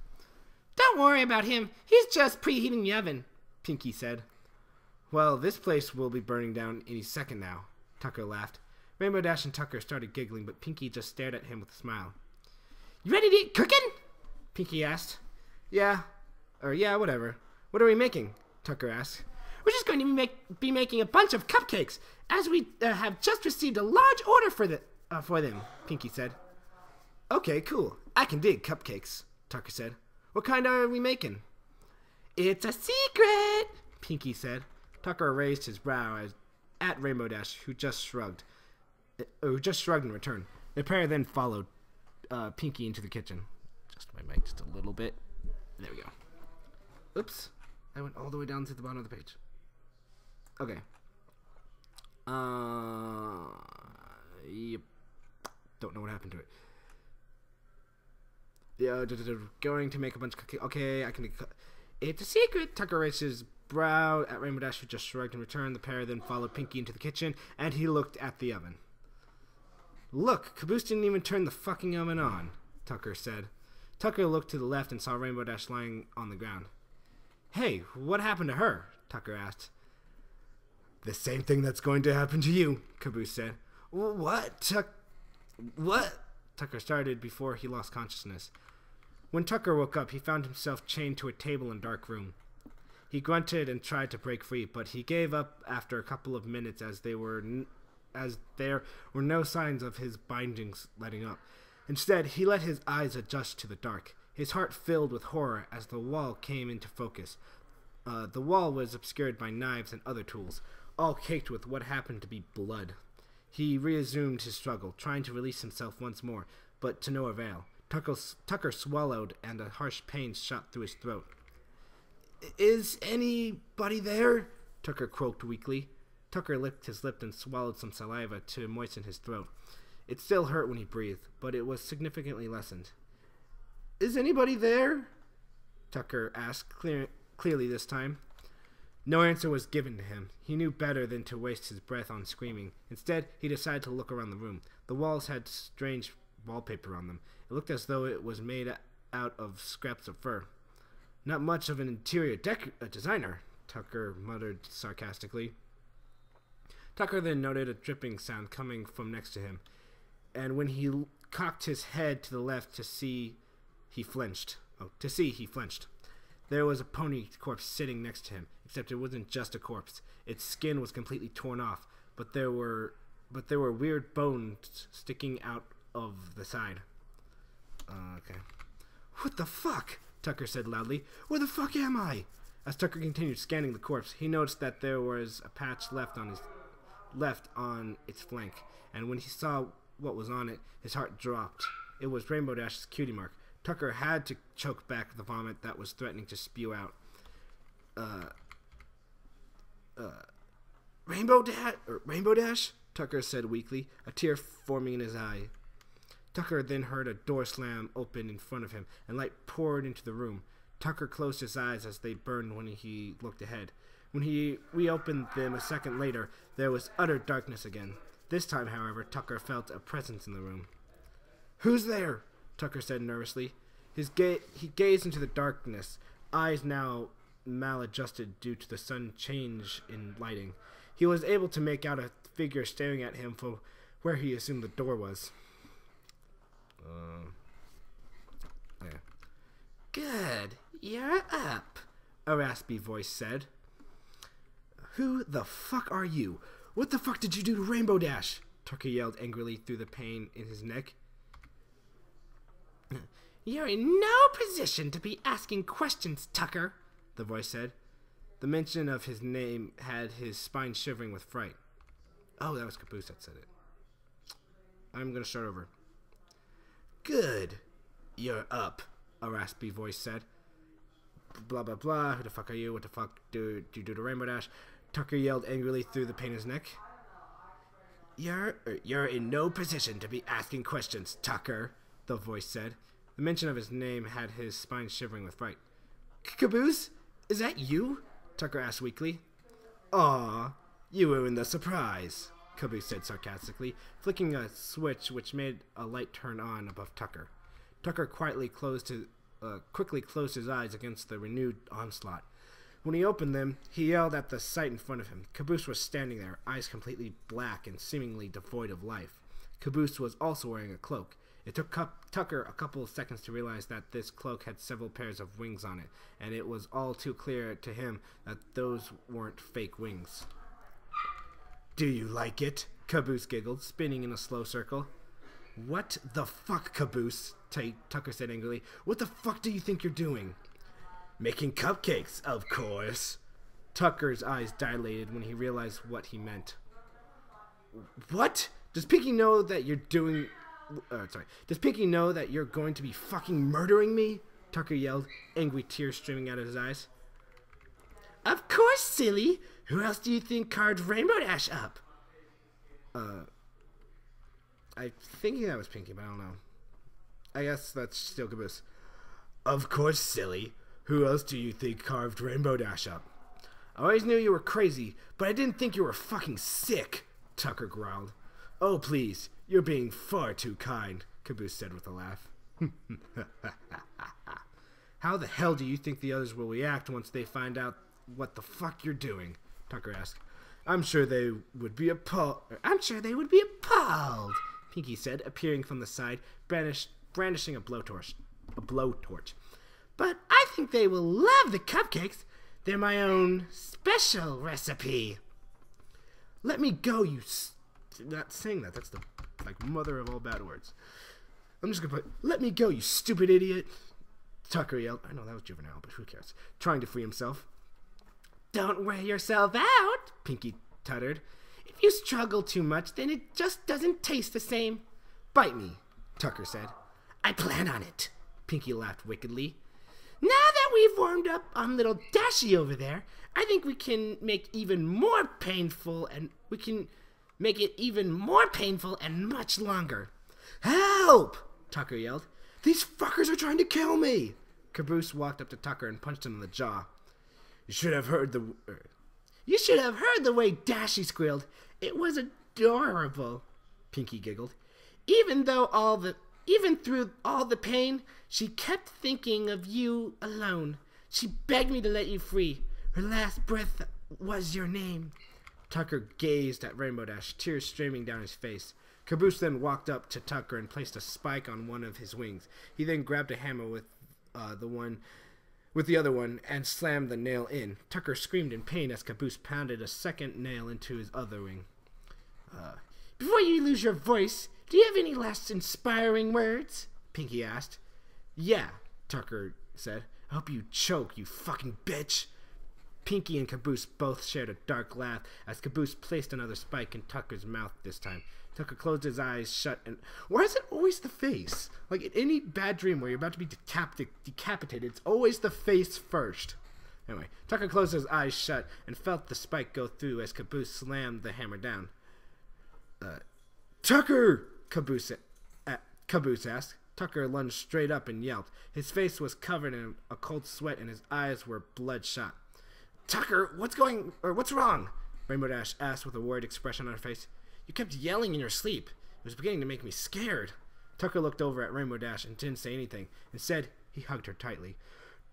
Don't worry about him. He's just preheating the oven, Pinky said. Well, this place will be burning down any second now, Tucker laughed. Rainbow Dash and Tucker started giggling, but Pinky just stared at him with a smile. You ready to eat cooking? Pinky asked. Yeah, whatever. What are we making? Tucker asked. We're just going to be making a bunch of cupcakes, as we have just received a large order for them, Pinky said. Okay, cool. I can dig cupcakes, Tucker said. What kind are we making? It's a secret, Pinky said. Tucker raised his brow at Rainbow Dash, who just shrugged in return. The pair then followed Pinky into the kitchen. Just my mic just a little bit. There we go. Oops. I went all the way down to the bottom of the page. Okay. Yep. Don't know what happened to it. Yeah, going to make a bunch of cookies. Okay, I can. It's a secret. Tucker raised his brow at Rainbow Dash, who just shrugged in return. The pair then followed Pinky into the kitchen, and he looked at the oven. Look, Caboose didn't even turn the fucking oven on, Tucker said. Tucker looked to the left and saw Rainbow Dash lying on the ground. Hey, what happened to her? Tucker asked. The same thing that's going to happen to you, Caboose said. What? What? Tucker started before he lost consciousness. When Tucker woke up, he found himself chained to a table in a dark room. He grunted and tried to break free, but he gave up after a couple of minutes as there were no signs of his bindings letting up. Instead, he let his eyes adjust to the dark. His heart filled with horror as the wall came into focus. The wall was obscured by knives and other tools, all caked with what happened to be blood. He resumed his struggle, trying to release himself once more, but to no avail. Tucker swallowed, and a harsh pain shot through his throat. Is anybody there? Tucker croaked weakly. Tucker licked his lip and swallowed some saliva to moisten his throat. It still hurt when he breathed, but it was significantly lessened. Is anybody there? Tucker asked, clearly this time. No answer was given to him. He knew better than to waste his breath on screaming. Instead, he decided to look around the room. The walls had strange wallpaper on them. It looked as though it was made out of scraps of fur. Not much of an interior designer, Tucker muttered sarcastically. Tucker then noted a dripping sound coming from next to him, and when he cocked his head to the left to see, he flinched. There was a pony corpse sitting next to him, except it wasn't just a corpse. Its skin was completely torn off, but there were weird bones sticking out of the side. Okay. What the fuck? Tucker said loudly. Where the fuck am I? As Tucker continued scanning the corpse, he noticed that there was a patch left on its flank, and when he saw what was on it, his heart dropped. It was Rainbow Dash's cutie mark. Tucker had to choke back the vomit that was threatening to spew out. Rainbow Dash? Tucker said weakly, a tear forming in his eye. Tucker then heard a door slam open in front of him, and light poured into the room. Tucker closed his eyes as they burned when he looked ahead. When he reopened them a second later, there was utter darkness again. This time, however, Tucker felt a presence in the room. Who's there? Tucker said nervously. He gazed into the darkness, eyes now maladjusted due to the sudden change in lighting. He was able to make out a figure staring at him from where he assumed the door was. Yeah. Good, you're up, a raspy voice said. Who the fuck are you? What the fuck did you do to Rainbow Dash? Tucker yelled angrily through the pain in his neck. You're in no position to be asking questions, Tucker, the voice said. The mention of his name had his spine shivering with fright. Oh, that was Caboose that said it. I'm gonna start over. Good. You're up, a raspy voice said. Blah, blah, blah. Who the fuck are you? What the fuck do you do to Rainbow Dash? Tucker yelled angrily through the pain in his neck. You're in no position to be asking questions, Tucker, the voice said. The mention of his name had his spine shivering with fright. Caboose? Is that you? Tucker asked weakly. Aw, you ruined the surprise, Caboose said sarcastically, flicking a switch which made a light turn on above Tucker. Tucker quickly closed his eyes against the renewed onslaught. When he opened them, he yelled at the sight in front of him. Caboose was standing there, eyes completely black and seemingly devoid of life. Caboose was also wearing a cloak. It took Tucker a couple of seconds to realize that this cloak had several pairs of wings on it, and it was all too clear to him that those weren't fake wings. "Do you like it?" Caboose giggled, spinning in a slow circle. "What the fuck, Caboose?" Tucker said angrily. "What the fuck do you think you're doing?" "Making cupcakes, of course." Tucker's eyes dilated when he realized what he meant. "What? Does Pinky know that you're doing... Does Pinky know that you're going to be fucking murdering me?" Tucker yelled, angry tears streaming out of his eyes. "Of course, silly. Who else do you think carved Rainbow Dash up?" I think that was Pinky, but I don't know. I guess that's still Caboose. "Of course, silly. Who else do you think carved Rainbow Dash up?" "I always knew you were crazy, but I didn't think you were fucking sick," Tucker growled. "Oh, please. You're being far too kind," Caboose said with a laugh. "How the hell do you think the others will react once they find out what the fuck you're doing?" Tucker asked. I'm sure they would be appalled, Pinky said, appearing from the side, brandishing a blowtorch. "But I think they will love the cupcakes. They're my own special recipe." "Let me go, you... Not saying that. That's the mother of all bad words. I'm just gonna put, "Let me go, you stupid idiot." Tucker yelled. I know that was juvenile, but who cares? Trying to free himself. "Don't wear yourself out," Pinky tuttered. "If you struggle too much, then it just doesn't taste the same." "Bite me," Tucker said. "I plan on it," Pinky laughed wickedly. "Now that we've warmed up on little Dashy over there, I think we can make it even more painful and much longer." "Help!" Tucker yelled. "These fuckers are trying to kill me!" Caboose walked up to Tucker and punched him in the jaw. You should have heard the way Dashy squealed. It was adorable," Pinky giggled. Even through all the pain, she kept thinking of you alone. She begged me to let you free. Her last breath was your name." Tucker gazed at Rainbow Dash, tears streaming down his face. Caboose then walked up to Tucker and placed a spike on one of his wings. He then grabbed a hammer with the other one and slammed the nail in. Tucker screamed in pain as Caboose pounded a second nail into his other wing. "Before you lose your voice, do you have any last inspiring words?" Pinky asked. "Yeah," Tucker said. "I hope you choke, you fucking bitch." Pinky and Caboose both shared a dark laugh as Caboose placed another spike in Tucker's mouth this time. Tucker closed his eyes shut and... Why is it always the face? Like in any bad dream where you're about to be decapitated, it's always the face first. Anyway, Tucker closed his eyes shut and felt the spike go through as Caboose slammed the hammer down. "Tucker!" Caboose asked. Tucker lunged straight up and yelped. His face was covered in a cold sweat and his eyes were bloodshot. "Tucker, what's wrong?" Rainbow Dash asked with a worried expression on her face. "You kept yelling in your sleep. It was beginning to make me scared." Tucker looked over at Rainbow Dash and didn't say anything. Instead, he hugged her tightly.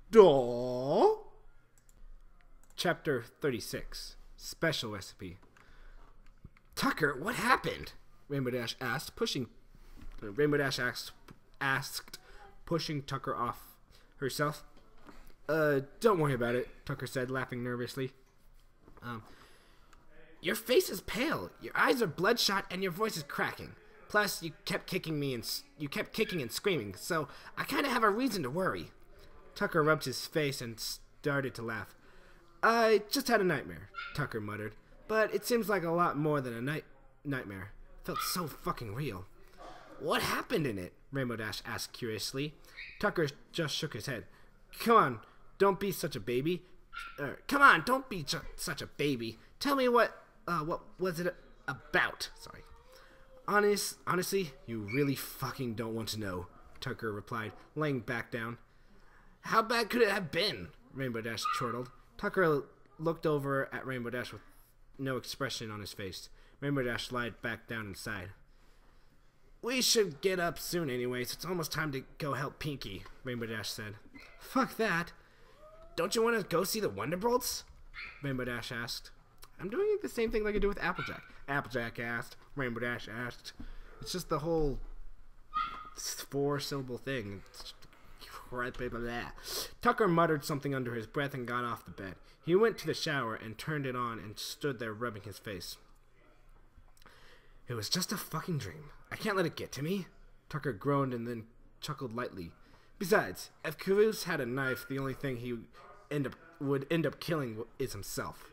Daw! Chapter 36. Special Recipe. "Tucker, what happened?" Rainbow Dash asked, pushing Tucker off herself. Don't worry about it," Tucker said, laughing nervously. Your face is pale, your eyes are bloodshot, and your voice is cracking. Plus, you kept kicking and screaming, so I kind of have a reason to worry." Tucker rubbed his face and started to laugh. "I just had a nightmare," Tucker muttered, "but it seems like a lot more than a nightmare. It felt so fucking real." "What happened in it?" Rainbow Dash asked curiously. Tucker just shook his head. Come on, don't be such a baby. Tell me what was it about?" Sorry. Honestly, you really fucking don't want to know," Tucker replied, laying back down. "How bad could it have been?" Rainbow Dash chortled. Tucker looked over at Rainbow Dash with no expression on his face. Rainbow Dash lied back down and sighed. We should get up soon anyway, so it's almost time to go help Pinky, Rainbow Dash said. Fuck that. Don't you want to go see the Wonderbolts? Rainbow Dash asked. I'm doing the same thing like I do with Applejack. Applejack asked. Rainbow Dash asked. It's just the whole 4-syllable thing. Tucker muttered something under his breath and got off the bed. He went to the shower and turned it on and stood there rubbing his face. It was just a fucking dream. I can't let it get to me. Tucker groaned and then chuckled lightly. Besides, if Caboose had a knife, the only thing he would end up killing is himself.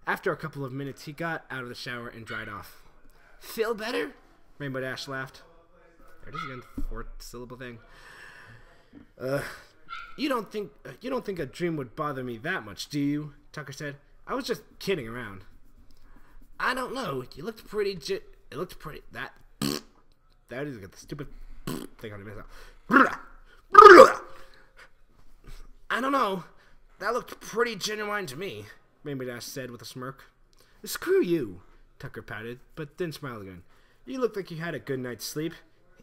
After a couple of minutes, he got out of the shower and dried off. Feel better? Rainbow Dash laughed. There it is again, 4-syllable thing. You don't think a dream would bother me that much, do you? Tucker said. I was just kidding around. I don't know. You looked pretty. It looked pretty. That is the stupid thing on the mess. I don't know. That looked pretty genuine to me. Rainbow Dash said with a smirk. Screw you, Tucker pouted, but then smiled again. You look like you had a good night's sleep.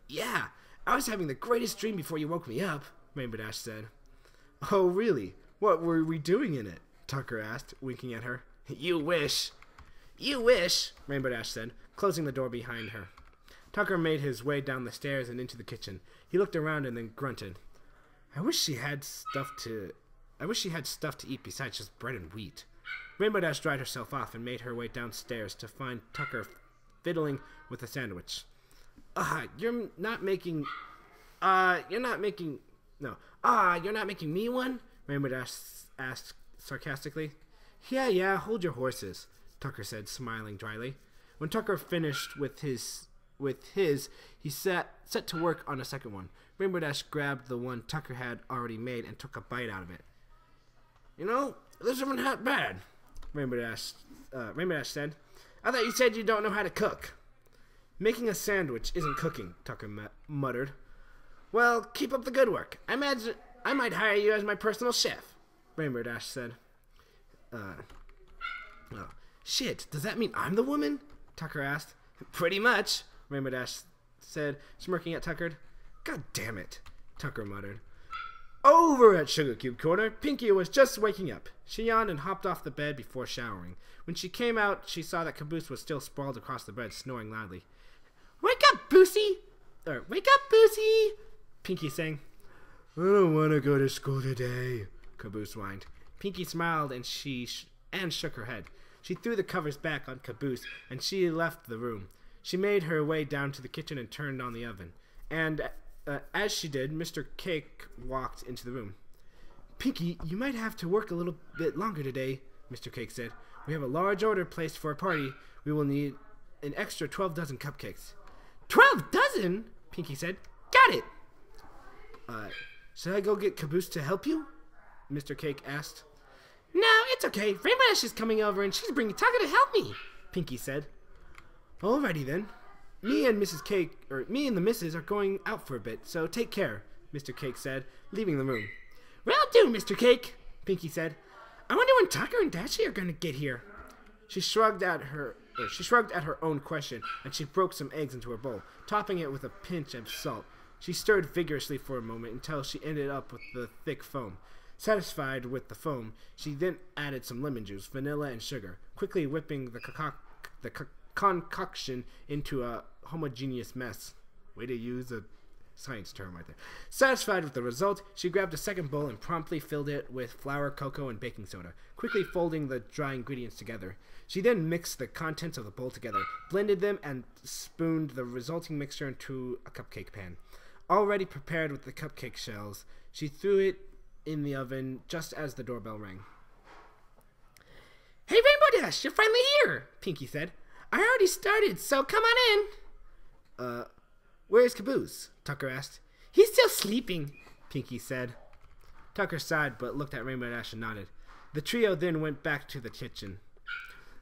Yeah, I was having the greatest dream before you woke me up, Rainbow Dash said. Oh, really? What were we doing in it? Tucker asked, winking at her. You wish. You wish, Rainbow Dash said, closing the door behind her. Tucker made his way down the stairs and into the kitchen. He looked around and then grunted. I wish she had stuff to eat besides just bread and wheat. Rainbow Dash dried herself off and made her way downstairs to find Tucker fiddling with a sandwich. You're not making me one? Rainbow Dash asked sarcastically. Yeah, hold your horses, Tucker said, smiling dryly. When Tucker finished with his, he set to work on a second one. Rainbow Dash grabbed the one Tucker had already made and took a bite out of it. You know, this isn't that bad, Rainbow Dash said. I thought you said you don't know how to cook. Making a sandwich isn't cooking, Tucker muttered. Well, keep up the good work. I imagine I might hire you as my personal chef, Rainbow Dash said. Oh, shit, does that mean I'm the woman? Tucker asked. Pretty much, Rainbow Dash said, smirking at Tucker. God damn it, Tucker muttered. Over at Sugar Cube Corner, Pinky was just waking up. She yawned and hopped off the bed before showering. When she came out, she saw that Caboose was still sprawled across the bed, snoring loudly. Wake up, Boosie! Wake up, Boosie! Pinky sang. I don't want to go to school today, Caboose whined. Pinky smiled and shook her head. She threw the covers back on Caboose and she left the room. She made her way down to the kitchen and turned on the oven. And as she did, Mr. Cake walked into the room. Pinky, you might have to work a little bit longer today, Mr. Cake said. We have a large order placed for a party. We will need an extra 12 dozen cupcakes. 12 dozen? Pinky said. Got it. Should I go get Caboose to help you? Mr. Cake asked. No, it's okay. Rainbow Dash is coming over and she's bringing Tucker to help me, Pinky said. Alrighty then. Me and the missus are going out for a bit, so take care, Mr. Cake said, leaving the room. Well do, Mr. Cake, Pinky said. I wonder when Tucker and Dashy are going to get here. She shrugged at her own question, and she broke some eggs into her bowl, topping it with a pinch of salt. She stirred vigorously for a moment until she ended up with the thick foam. Satisfied with the foam, she then added some lemon juice, vanilla, and sugar, quickly whipping the concoction into a homogeneous mess. Way to use a science term right there. Satisfied with the result, she grabbed a second bowl and promptly filled it with flour, cocoa, and baking soda, quickly folding the dry ingredients together. She then mixed the contents of the bowl together, blended them, and spooned the resulting mixture into a cupcake pan. Already prepared with the cupcake shells, she threw it in the oven just as the doorbell rang. Hey, Rainbow Dash, you're finally here, Pinky said. I already started, so come on in. Where's Caboose? Tucker asked. He's still sleeping, Pinky said. Tucker sighed but looked at Rainbow Dash and nodded. The trio then went back to the kitchen.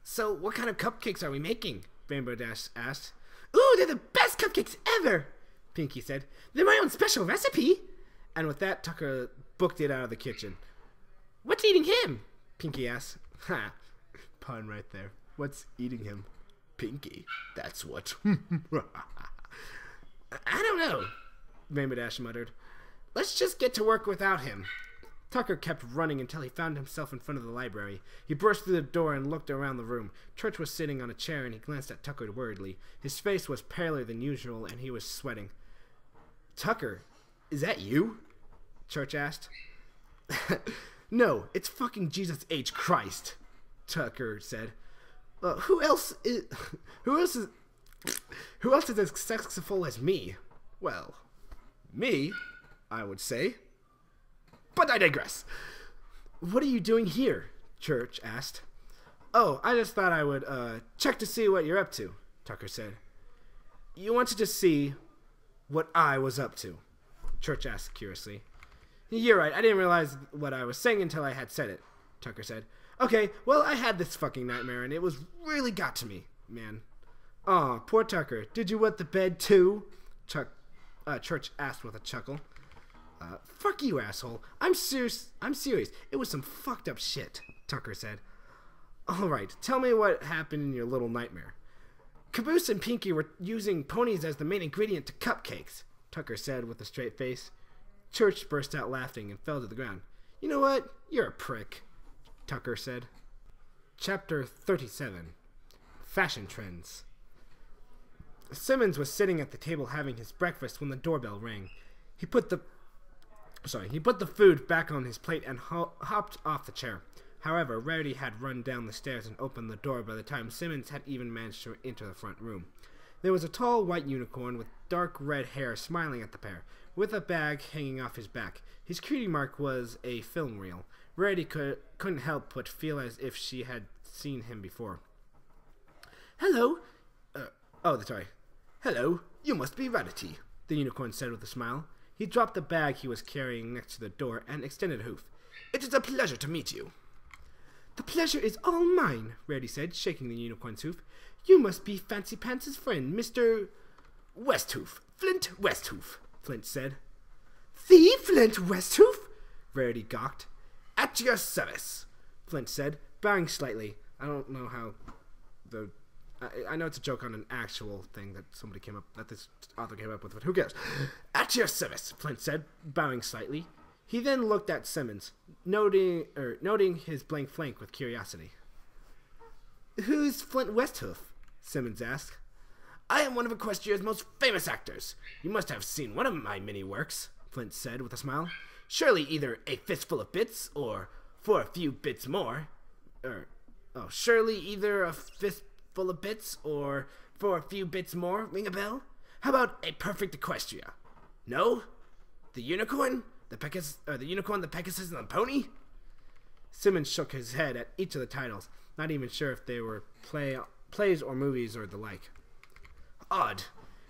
So, what kind of cupcakes are we making? Rainbow Dash asked. Ooh, they're the best cupcakes ever, Pinky said. They're my own special recipe. And with that, Tucker booked it out of the kitchen. What's eating him? Pinky asked. Ha, pun right there. What's eating him? Pinky, that's what. I don't know, Rainbow Dash muttered. Let's just get to work without him. Tucker kept running until he found himself in front of the library. He burst through the door and looked around the room. Church was sitting on a chair, and he glanced at Tucker worriedly. His face was paler than usual, and he was sweating. Tucker, is that you? Church asked. No, it's fucking Jesus H. Christ, Tucker said. Who else is as successful as me? Well, me, I would say. But I digress. What are you doing here? Church asked. Oh, I just thought I would check to see what you're up to, Tucker said. You wanted to see what I was up to? Church asked curiously. You're right, I didn't realize what I was saying until I had said it, Tucker said. Okay, well, I had this fucking nightmare, and it was really got to me, man. Aw, poor Tucker. Did you wet the bed, too? Church asked with a chuckle. Fuck you, asshole. I'm serious. It was some fucked up shit, Tucker said. Alright, tell me what happened in your little nightmare. Caboose and Pinky were using ponies as the main ingredient to cupcakes, Tucker said with a straight face. Church burst out laughing and fell to the ground. You know what? You're a prick, Tucker said. Chapter 37. Fashion Trends. Simmons was sitting at the table having his breakfast when the doorbell rang. He put the food back on his plate and hopped off the chair. However, Rarity had run down the stairs and opened the door by the time Simmons had even managed to enter the front room. There was a tall white unicorn with dark red hair smiling at the pair, with a bag hanging off his back. His cutie mark was a film reel. Rarity couldn't help but feel as if she had seen him before. Hello. Hello, you must be Rarity, the unicorn said with a smile. He dropped the bag he was carrying next to the door and extended a hoof. It is a pleasure to meet you. The pleasure is all mine, Rarity said, shaking the unicorn's hoof. You must be Fancy Pants' friend, Mr. Westhoof. Flint Westhoof, Flint said. The Flint Westhoof? Rarity gawked. At your service, Flint said, bowing slightly. I don't know how I know it's a joke on an actual thing that this author came up with, but who cares? At your service, Flint said, bowing slightly. He then looked at Simmons, noting his blank flank with curiosity. Who's Flint Westhoof? Simmons asked. I am one of Equestria's most famous actors. You must have seen one of my many works, Flint said with a smile. Surely either A Fistful of Bits or For a Few Bits More. Surely either A Fistful of Bits or For a Few Bits More ring a bell? How about A Perfect Equestria? No? The Unicorn? The Unicorn, the Pegasus, and the Pony? Simmons shook his head at each of the titles, not even sure if they were plays or movies or the like. Odd.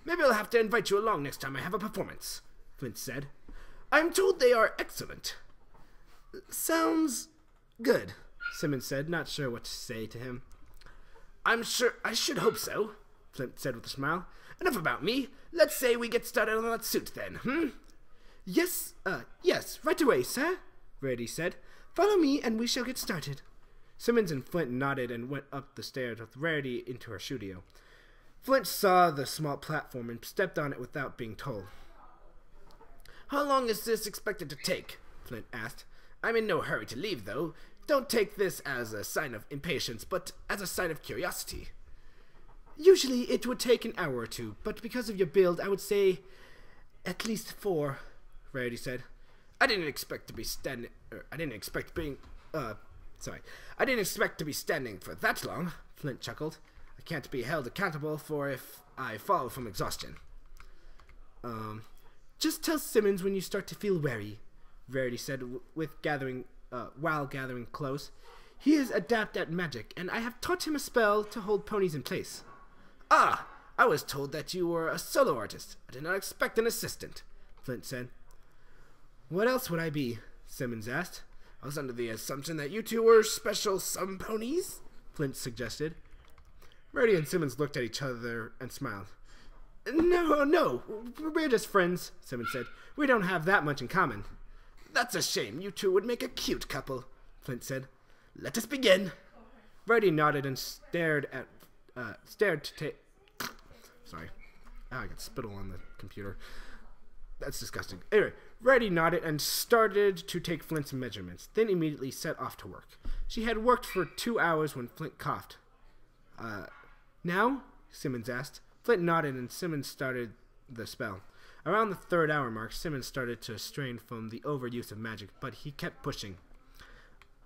Maybe I'll have to invite you along next time I have a performance, Flint said. I'm told they are excellent. Sounds good, Simmons said, not sure what to say to him. I should hope so, Flint said with a smile. Enough about me. Let's say we get started on that suit then, Yes, right away, sir, Rarity said. Follow me and we shall get started. Simmons and Flint nodded and went up the stairs with Rarity into her studio. Flint saw the small platform and stepped on it without being told. How long is this expected to take? Flint asked. I'm in no hurry to leave, though. Don't take this as a sign of impatience, but as a sign of curiosity. Usually it would take an hour or two, but because of your build, I would say at least 4, Rarity said. I didn't expect to be standing for that long, Flint chuckled. I can't be held accountable for if I fall from exhaustion. Just tell Simmons when you start to feel weary, Rarity said while gathering close. He is adept at magic, and I have taught him a spell to hold ponies in place. Ah, I was told that you were a solo artist. I did not expect an assistant, Flint said. What else would I be? Simmons asked. I was under the assumption that you two were special some ponies, Flint suggested. Rarity and Simmons looked at each other and smiled. No, we're just friends, Simmons said. We don't have that much in common. That's a shame. You two would make a cute couple, Flint said. Let us begin. Rarity nodded and stared Oh, I got spittle on the computer. That's disgusting. Anyway, Rarity nodded and started to take Flint's measurements, then immediately set off to work. She had worked for 2 hours when Flint coughed. Now? Simmons asked. Flint nodded and Simmons started the spell. Around the 3rd hour mark, Simmons started to strain from the overuse of magic, but he kept pushing.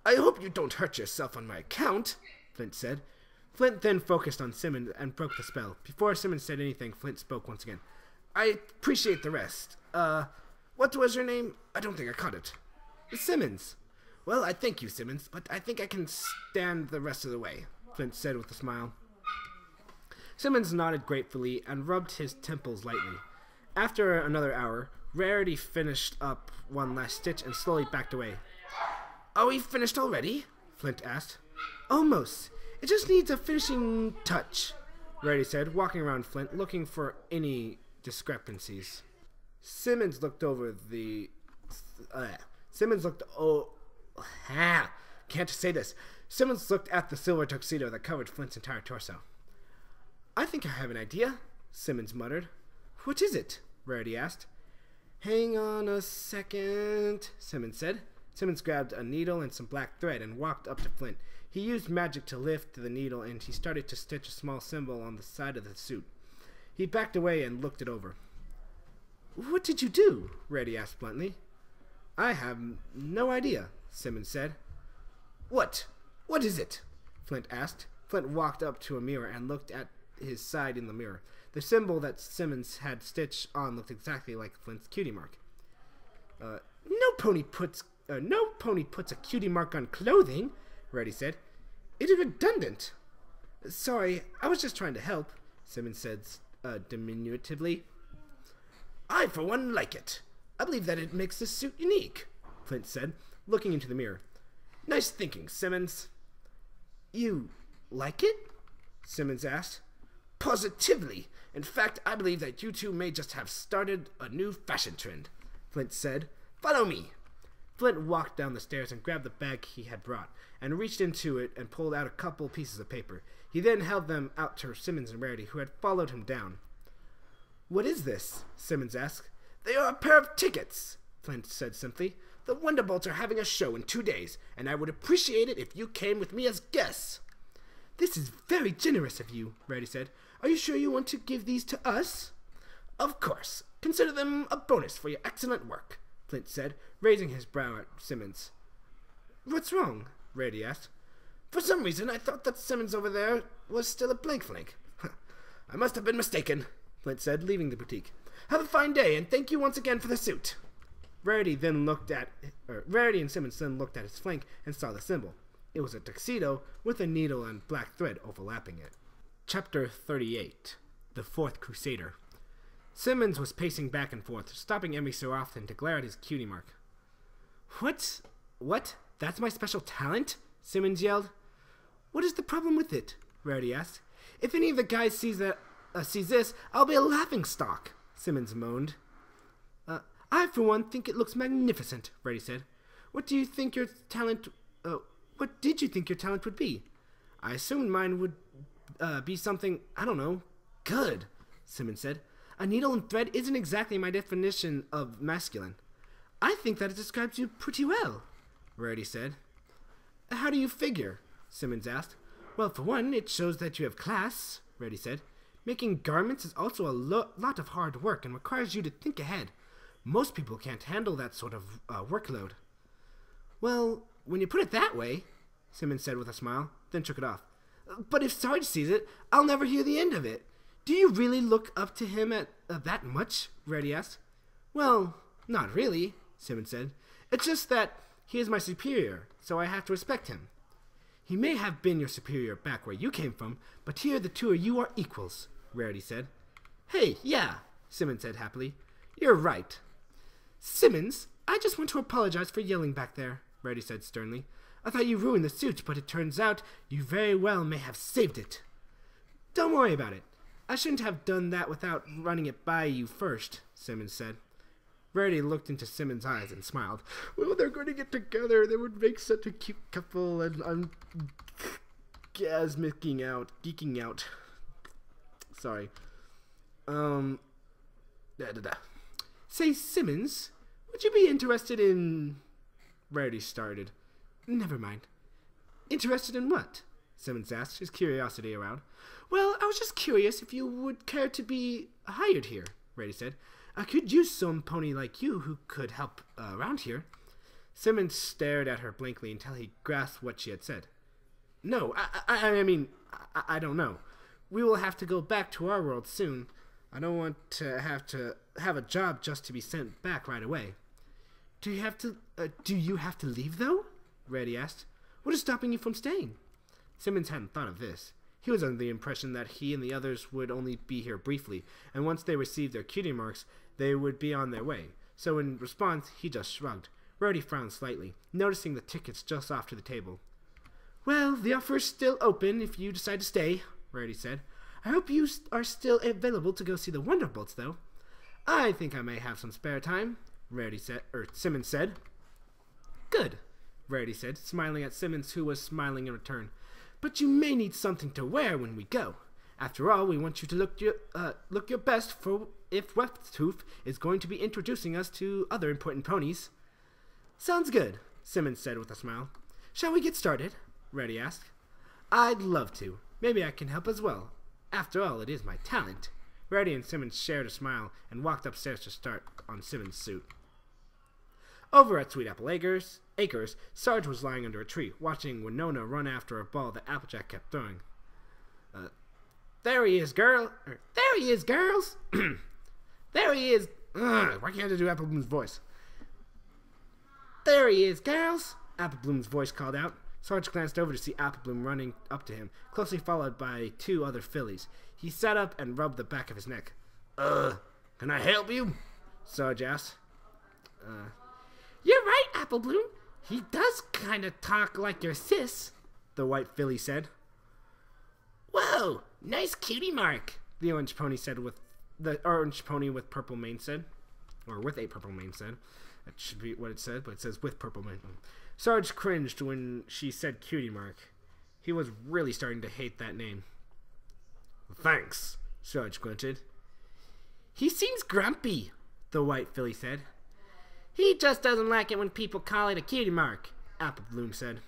I hope you don't hurt yourself on my account, Flint said. Flint then focused on Simmons and broke the spell. Before Simmons said anything, Flint spoke once again. I appreciate the rest. What was your name? I don't think I caught it. Simmons. Well, I thank you, Simmons, but I think I can stand the rest of the way, Flint said with a smile. Simmons nodded gratefully and rubbed his temples lightly. After another hour, Rarity finished up one last stitch and slowly backed away. Are we finished already? Flint asked. Almost. It just needs a finishing touch, Rarity said, walking around Flint, looking for any discrepancies. Simmons looked over the... Can't say this. Simmons looked at the silver tuxedo that covered Flint's entire torso. I think I have an idea, Simmons muttered. What is it? Rarity asked. Hang on a second, Simmons said. Simmons grabbed a needle and some black thread and walked up to Flint. He used magic to lift the needle and he started to stitch a small symbol on the side of the suit. He backed away and looked it over. What did you do? Rarity asked bluntly. I have no idea, Simmons said. What? What is it? Flint asked. Flint walked up to a mirror and looked at his side in the mirror. The symbol that Simmons had stitched on looked exactly like Flint's cutie mark. No pony puts a cutie mark on clothing, Rarity said. It is redundant. Sorry, I was just trying to help, Simmons said diminutively. I, for one, like it. I believe that it makes this suit unique, Flint said, looking into the mirror. Nice thinking, Simmons. You like it? Simmons asked. Positively. In fact, I believe that you two may just have started a new fashion trend, Flint said. Follow me. Flint walked down the stairs and grabbed the bag he had brought, and reached into it and pulled out a couple pieces of paper. He then held them out to Simmons and Rarity, who had followed him down. What is this? Simmons asked. They are a pair of tickets, Flint said simply. The Wonderbolts are having a show in 2 days, and I would appreciate it if you came with me as guests. This is very generous of you, Rarity said. Are you sure you want to give these to us? Of course. Consider them a bonus for your excellent work, Flint said, raising his brow at Simmons. What's wrong? Rarity asked. For some reason, I thought that Simmons over there was still a blank flank. I must have been mistaken, Flint said, leaving the boutique. Have a fine day, and thank you once again for the suit. Rarity and Simmons then looked at his flank and saw the symbol. It was a tuxedo with a needle and black thread overlapping it. Chapter 38. The Fourth Crusader. Simmons was pacing back and forth, stopping every so often to glare at his cutie mark. What? That's my special talent? Simmons yelled. What is the problem with it? Rarity asked. If any of the guys sees this, I'll be a laughingstock, Simmons moaned. I, for one, think it looks magnificent, Rarity said. What did you think your talent would be? I assumed mine would be something, I don't know, good, Simmons said. A needle and thread isn't exactly my definition of masculine. I think that it describes you pretty well, Rarity said. How do you figure? Simmons asked. Well, for one, it shows that you have class, Rarity said. Making garments is also a lot of hard work and requires you to think ahead. Most people can't handle that sort of workload. Well, when you put it that way, Simmons said with a smile, then shook it off. But if Sarge sees it, I'll never hear the end of it. Do you really look up to him at that much? Rarity asked. Well, not really, Simmons said. It's just that he is my superior, so I have to respect him. He may have been your superior back where you came from, but here the two of you are equals, Rarity said. Hey, yeah, Simmons said happily. You're right. Simmons, I just want to apologize for yelling back there, Rarity said sternly. I thought you ruined the suit, but it turns out you very well may have saved it. Don't worry about it. I shouldn't have done that without running it by you first, Simmons said. Rarity looked into Simmons' eyes and smiled. Well, they're going to get together. They would make such a cute couple, and I'm geeking out. Sorry. Say, Simmons, would you be interested in... Rarity started. Never mind. Interested in what? Simmons asked, his curiosity around. Well, I was just curious if you would care to be hired here, Rarity said. I could use some pony like you who could help around here. Simmons stared at her blankly until he grasped what she had said. No, I mean, I don't know. We will have to go back to our world soon. I don't want to have a job just to be sent back right away. Do you have to leave, though? Rarity asked. What is stopping you from staying? Simmons hadn't thought of this. He was under the impression that he and the others would only be here briefly, and once they received their cutie marks, they would be on their way. So in response, he just shrugged. Rarity frowned slightly, noticing the tickets just off to the table. Well, the offer is still open if you decide to stay, Rarity said. I hope you are still available to go see the Wonderbolts, though. I think I may have some spare time, Simmons said. Good, Rarity said, smiling at Simmons, who was smiling in return. But you may need something to wear when we go. After all, we want you to look your best for if Webtooth is going to be introducing us to other important ponies. Sounds good, Simmons said with a smile. Shall we get started? Rarity asked. I'd love to. Maybe I can help as well. After all, it is my talent. Rarity and Simmons shared a smile and walked upstairs to start on Simmons' suit. Over at Sweet Apple Acres, Sarge was lying under a tree, watching Winona run after a ball that Applejack kept throwing. There he is, girls! There he is! Why can't I do Apple Bloom's voice? There he is, girls! Apple Bloom's voice called out. Sarge glanced over to see Apple Bloom running up to him, closely followed by two other fillies. He sat up and rubbed the back of his neck. Can I help you? Sarge asked. You're right, Apple Bloom. He does kind of talk like your sis, the white filly said. Whoa, nice cutie mark, the orange pony said with purple mane said. Or with a purple mane said. That should be what it said, but it says with purple mane. Sarge cringed when she said cutie mark. He was really starting to hate that name. Thanks, Sarge grunted. He seems grumpy, the white filly said. He just doesn't like it when people call it a cutie mark, Apple Bloom said.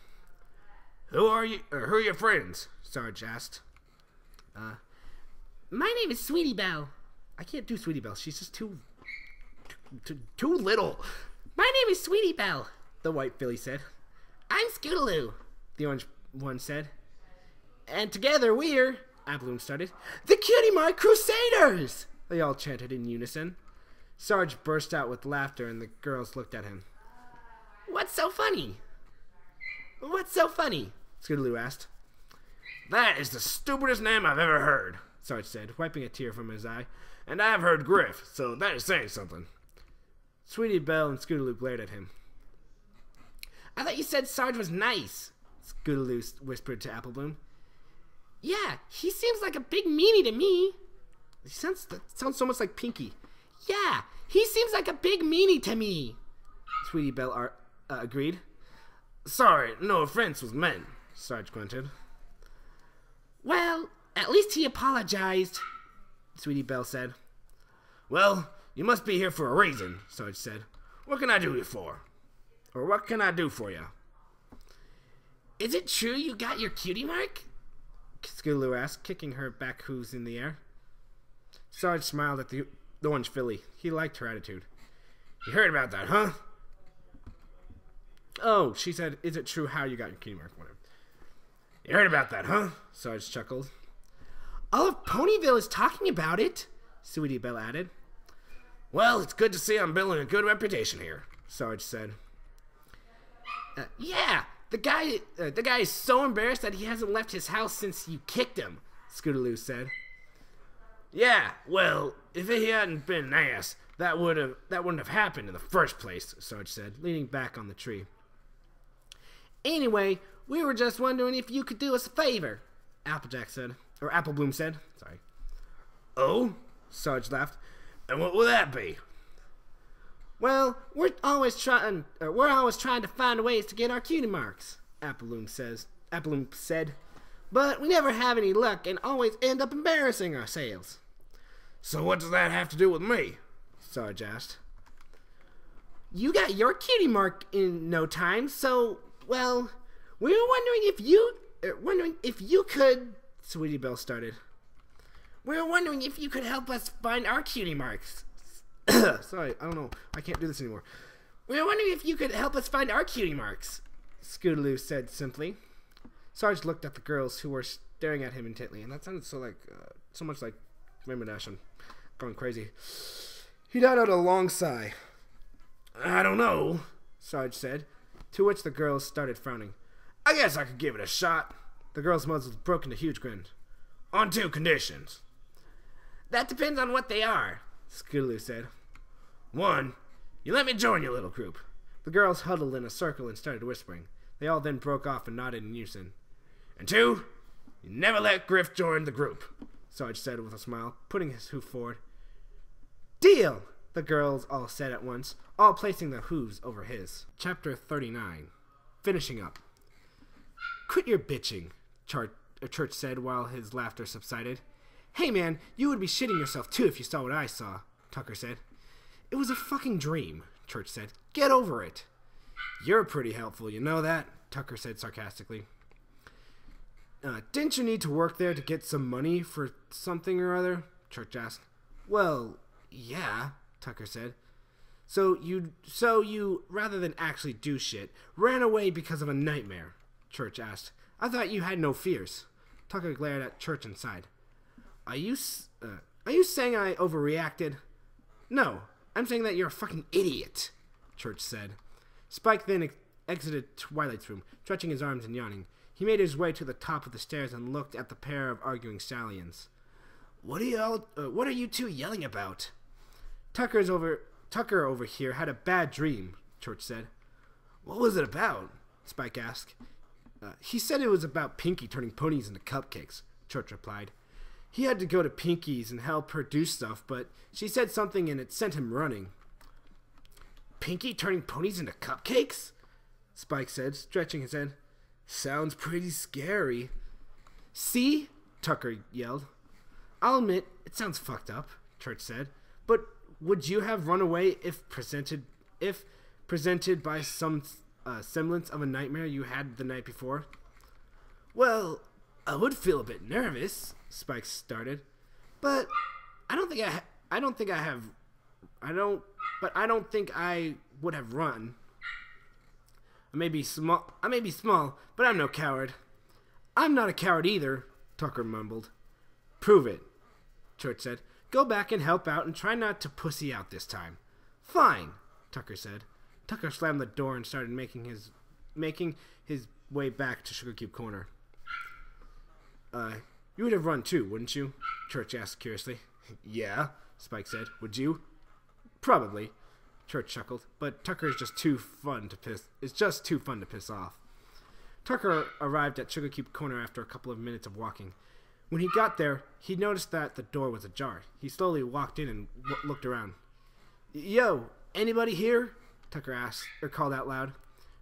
Who are you, or who are your friends? Sarge asked. My name is Sweetie Belle. I can't do Sweetie Belle. She's just too little. My name is Sweetie Belle, the white filly said. I'm Scootaloo, the orange one said. And together we're, Apple Bloom started, the Cutie Mark Crusaders! They all chanted in unison. Sarge burst out with laughter and the girls looked at him. What's so funny? What's so funny? Scootaloo asked. That is the stupidest name I've ever heard, Sarge said, wiping a tear from his eye. And I've heard Griff, so that is saying something. Sweetie Belle and Scootaloo glared at him. I thought you said Sarge was nice, Scootaloo whispered to Apple Bloom. Yeah, he seems like a big meanie to me. That sounds so much like Pinky. Yeah, he seems like a big meanie to me, Sweetie Belle agreed. Sorry, no offense was meant, Sarge grunted. Well, at least he apologized, Sweetie Belle said. Well, you must be here for a reason, Sarge said. What can I do you for? Or what can I do for you? Is it true you got your cutie mark? Scootaloo asked, kicking her back hooves in the air. Sarge smiled at the orange filly. He liked her attitude. You heard about that, huh? Oh, she said, is it true how you got your cutie mark? Whatever. You heard about that, huh? Sarge chuckled. All of Ponyville is talking about it, Sweetie Belle added. Well, it's good to see I'm building a good reputation here, Sarge said. Yeah, the guy is so embarrassed that he hasn't left his house since you kicked him, Scootaloo said. Yeah, well, if he hadn't been an ass, that wouldn't have happened in the first place, Sarge said, leaning back on the tree. Anyway, we were just wondering if you could do us a favor, Applejack said, or Apple Bloom said. Sorry. Oh? Sarge laughed. And what will that be? Well, we're always trying to find ways to get our cutie marks, Apple Bloom said. But we never have any luck and always end up embarrassing ourselves. So what does that have to do with me? Sarge asked. You got your cutie mark in no time, so, well, we were wondering if you could, Sweetie Belle started. We were wondering if you could help us find our cutie marks. Sorry, I don't know. I can't do this anymore. We were wondering if you could help us find our cutie marks, Scootaloo said simply. Sarge looked at the girls who were staring at him intently, and that sounded so much like Rainbow Dash. I'm going crazy. He let out a long sigh. I don't know, Sarge said, to which the girls started frowning. I guess I could give it a shot. The girls' muzzles broke into huge grins. On 2 conditions. That depends on what they are, Scootaloo said. 1, you let me join your little group. The girls huddled in a circle and started whispering. They all then broke off and nodded in unison. And 2, you never let Griff join the group, Sarge said with a smile, putting his hoof forward. Deal, the girls all said at once, all placing their hooves over his. Chapter 39. Finishing up. Quit your bitching, Church said while his laughter subsided. Hey man, you would be shitting yourself too if you saw what I saw, Tucker said. It was a fucking dream, Church said. Get over it. You're pretty helpful, you know that, Tucker said sarcastically. Didn't you need to work there to get some money for something or other? Church asked. Well, yeah, Tucker said. So you, rather than actually do shit, ran away because of a nightmare, Church asked. I thought you had no fears. Tucker glared at Church and sighed. Are you saying I overreacted? No, I'm saying that you're a fucking idiot, Church said. Spike then exited Twilight's room, stretching his arms and yawning. He made his way to the top of the stairs and looked at the pair of arguing stallions. What are you two yelling about? Tucker over here had a bad dream, Church said. What was it about? Spike asked. He said it was about Pinky turning ponies into cupcakes, Church replied. He had to go to Pinky's and help her do stuff, but she said something and it sent him running. Pinky turning ponies into cupcakes? Spike said, stretching his head. Sounds pretty scary. See? Tucker yelled. I'll admit, it sounds fucked up, Church said, but would you have run away if presented by some semblance of a nightmare you had the night before? Well, I would feel a bit nervous, Spike started, but I don't think I would have run. I may be small, but I'm no coward. I'm not a coward either, Tucker mumbled. Prove it, Church said. Go back and help out and try not to pussy out this time. Fine, Tucker said. Tucker slammed the door and started making his way back to Sugar Cube Corner. You would have run too, wouldn't you? Church asked curiously. Yeah, Spike said. Would you? Probably, Church chuckled, but Tucker is just too fun to piss off. Tucker arrived at Sugar Cube Corner after a couple of minutes of walking. When he got there, he noticed that the door was ajar. He slowly walked in and looked around. Yo, anybody here? Tucker asked, or called out loud.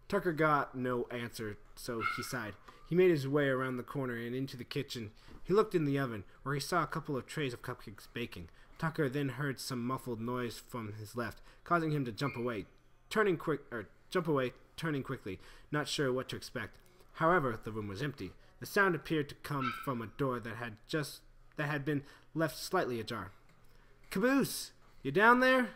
Tucker got no answer, so he sighed. He made his way around the corner and into the kitchen. He looked in the oven, where he saw a couple of trays of cupcakes baking. Tucker then heard some muffled noise from his left, causing him to jump away, turning quickly, not sure what to expect. However, the room was empty. The sound appeared to come from a door that had been left slightly ajar. Caboose, you down there?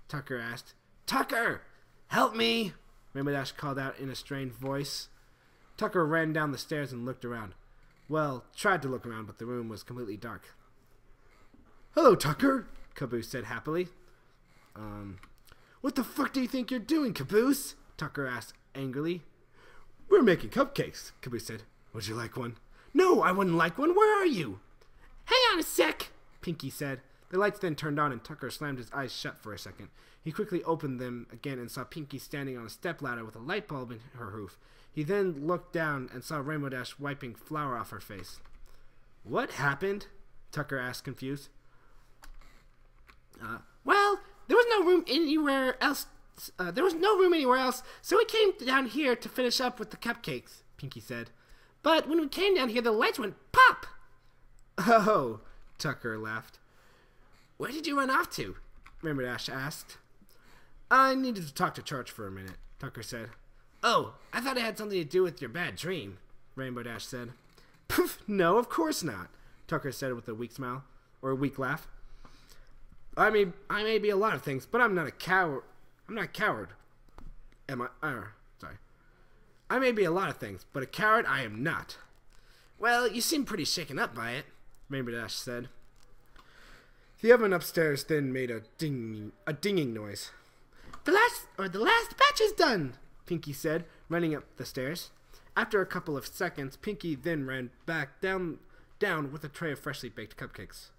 Tucker asked. Tucker, help me! Rainbow Dash called out in a strained voice. Tucker ran down the stairs and looked around. Well, tried to look around, but the room was completely dark. Hello, Tucker, Caboose said happily. What the fuck do you think you're doing, Caboose? Tucker asked angrily. We're making cupcakes, Caboose said. Would you like one? No, I wouldn't like one. Where are you? Hang on a sec, Pinky said. The lights then turned on and Tucker slammed his eyes shut for a second. He quickly opened them again and saw Pinky standing on a stepladder with a light bulb in her roof. He then looked down and saw Rainbow Dash wiping flour off her face. What happened? Tucker asked, confused. Well, there was no room anywhere else. So we came down here to finish up with the cupcakes, Pinky said. But when we came down here, the lights went pop. Oh, Tucker laughed. Where did you run off to? Rainbow Dash asked. I needed to talk to Church for a minute, Tucker said. Oh, I thought it had something to do with your bad dream, Rainbow Dash said. Poof, no, of course not, Tucker said with a weak smile, or a weak laugh. I may be a lot of things, but I'm not a coward. I'm not a coward. Am I? Sorry. I may be a lot of things, but a coward I am not. Well, you seem pretty shaken up by it, Rainbow Dash said. The oven upstairs then made a dinging noise. The last batch is done, Pinky said, running up the stairs. After a couple of seconds, Pinky then ran back down with a tray of freshly baked cupcakes.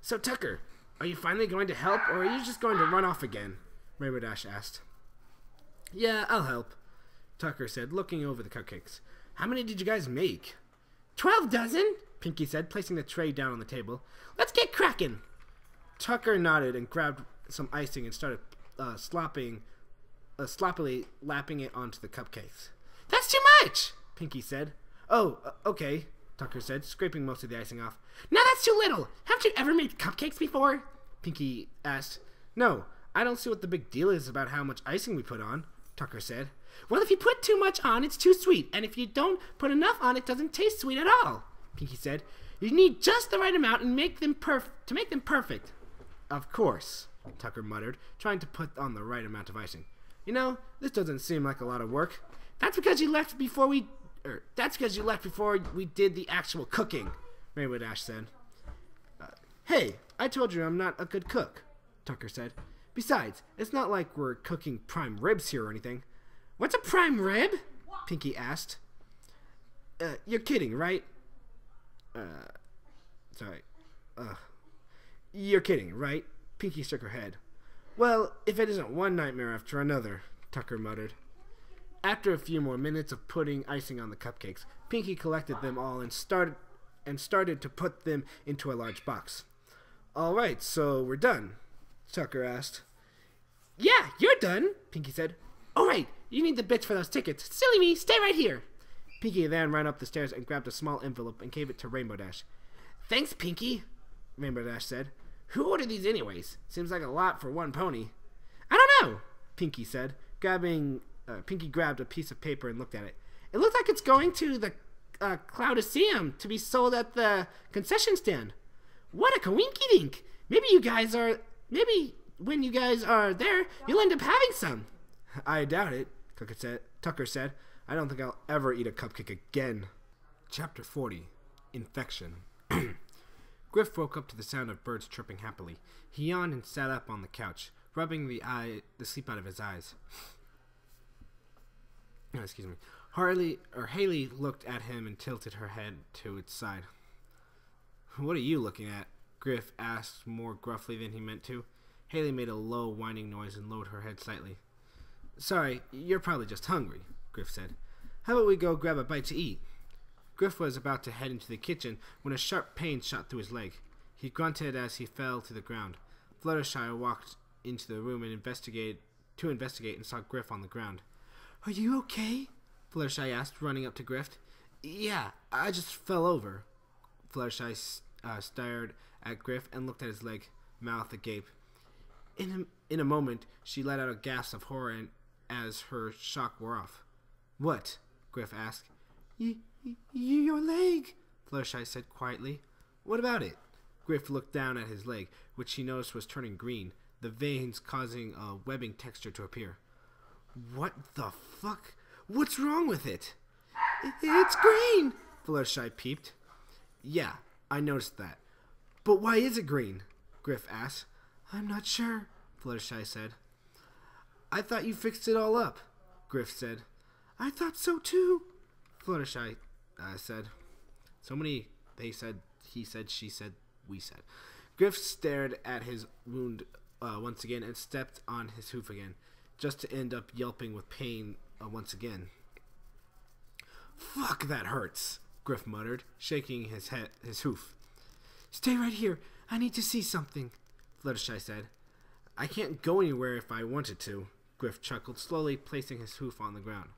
So, Tucker, are you finally going to help, or are you just going to run off again? Rainbow Dash asked. Yeah, I'll help, Tucker said, looking over the cupcakes. How many did you guys make? 12 dozen, Pinky said, placing the tray down on the table. Let's get cracking. Tucker nodded and grabbed some icing and started sloppily lapping it onto the cupcakes. That's too much, Pinky said. Oh, okay, Tucker said, scraping most of the icing off. Now that's too little. Haven't you ever made cupcakes before? Pinky asked. No, I don't see what the big deal is about how much icing we put on, Tucker said. Well, if you put too much on, it's too sweet, and if you don't put enough on, it doesn't taste sweet at all, Pinky said. You need just the right amount and make them perfect. Of course, Tucker muttered, trying to put on the right amount of icing. You know, this doesn't seem like a lot of work. That's because you left before we did the actual cooking, Rainbow Dash said. Hey, I told you I'm not a good cook, Tucker said. Besides, it's not like we're cooking prime ribs here or anything. What's a prime rib? Pinky asked. You're kidding, right? You're kidding, right? Pinky shook her head. Well, if it isn't one nightmare after another, Tucker muttered. After a few more minutes of putting icing on the cupcakes, Pinky collected them all and started to put them into a large box. All right, so we're done, Tucker asked. Yeah, you're done, Pinky said. All right, you need the bits for those tickets. Silly me, stay right here. Pinky then ran up the stairs and grabbed a small envelope and gave it to Rainbow Dash. Thanks, Pinky, Rainbow Dash said. Who ordered these anyways? Seems like a lot for one pony. I don't know, Pinky said. Pinky grabbed a piece of paper and looked at it. It looks like it's going to the Cloudaceum to be sold at the concession stand. What a coinky-dink. Maybe when you guys are there, you'll end up having some. I doubt it, Tucker said. I don't think I'll ever eat a cupcake again. Chapter 40. Infection. Griff woke up to the sound of birds chirping happily. He yawned and sat up on the couch, rubbing the sleep out of his eyes. Excuse me. Haley looked at him and tilted her head to its side. What are you looking at? Griff asked more gruffly than he meant to. Haley made a low whining noise and lowered her head slightly. Sorry, you're probably just hungry, Griff said. How about we go grab a bite to eat? Griff was about to head into the kitchen when a sharp pain shot through his leg. He grunted as he fell to the ground. Fluttershy walked into the room and investigated and saw Griff on the ground. Are you okay? Fluttershy asked, running up to Griff. Yeah, I just fell over. Fluttershy stared at Griff and looked at his leg, mouth agape. In a moment, she let out a gasp of horror as her shock wore off. What? Griff asked. Your leg, Fluttershy said quietly. What about it? Griff looked down at his leg, which he noticed was turning green, the veins causing a webbing texture to appear. What the fuck? What's wrong with it? It's green, Fluttershy peeped. Yeah, I noticed that. But why is it green? Griff asked. I'm not sure, Fluttershy said. I thought you fixed it all up, Griff said. I thought so too, Fluttershy said. So many they said, he said, she said, we said. Griff stared at his wound once again and stepped on his hoof again, just to end up yelping with pain once again. Fuck, that hurts, Griff muttered, shaking his hoof. Stay right here. I need to see something, Fluttershy said. I can't go anywhere if I wanted to, Griff chuckled, slowly placing his hoof on the ground.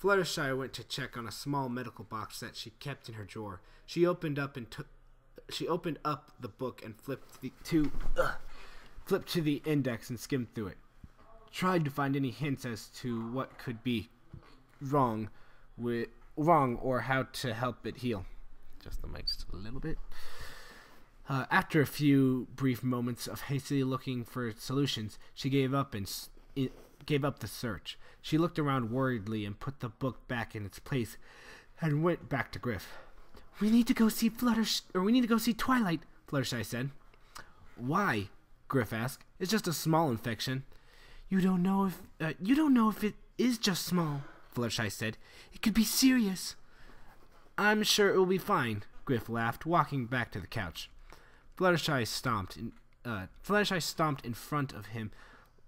Fluttershy went to check on a small medical box that she kept in her drawer. She opened it opened up the book and flipped to the index and skimmed through it. Tried to find any hints as to what could be wrong or how to help it heal. Just the mic just a little bit. After a few brief moments of hastily looking for solutions, she gave up the search. She looked around worriedly and put the book back in its place and went back to Griff. We need to go see Twilight, Fluttershy said. Why? Griff asked. It's just a small infection. You don't know if it is just small, Fluttershy said. It could be serious. I'm sure it will be fine, Griff laughed, walking back to the couch. Fluttershy stomped in front of him,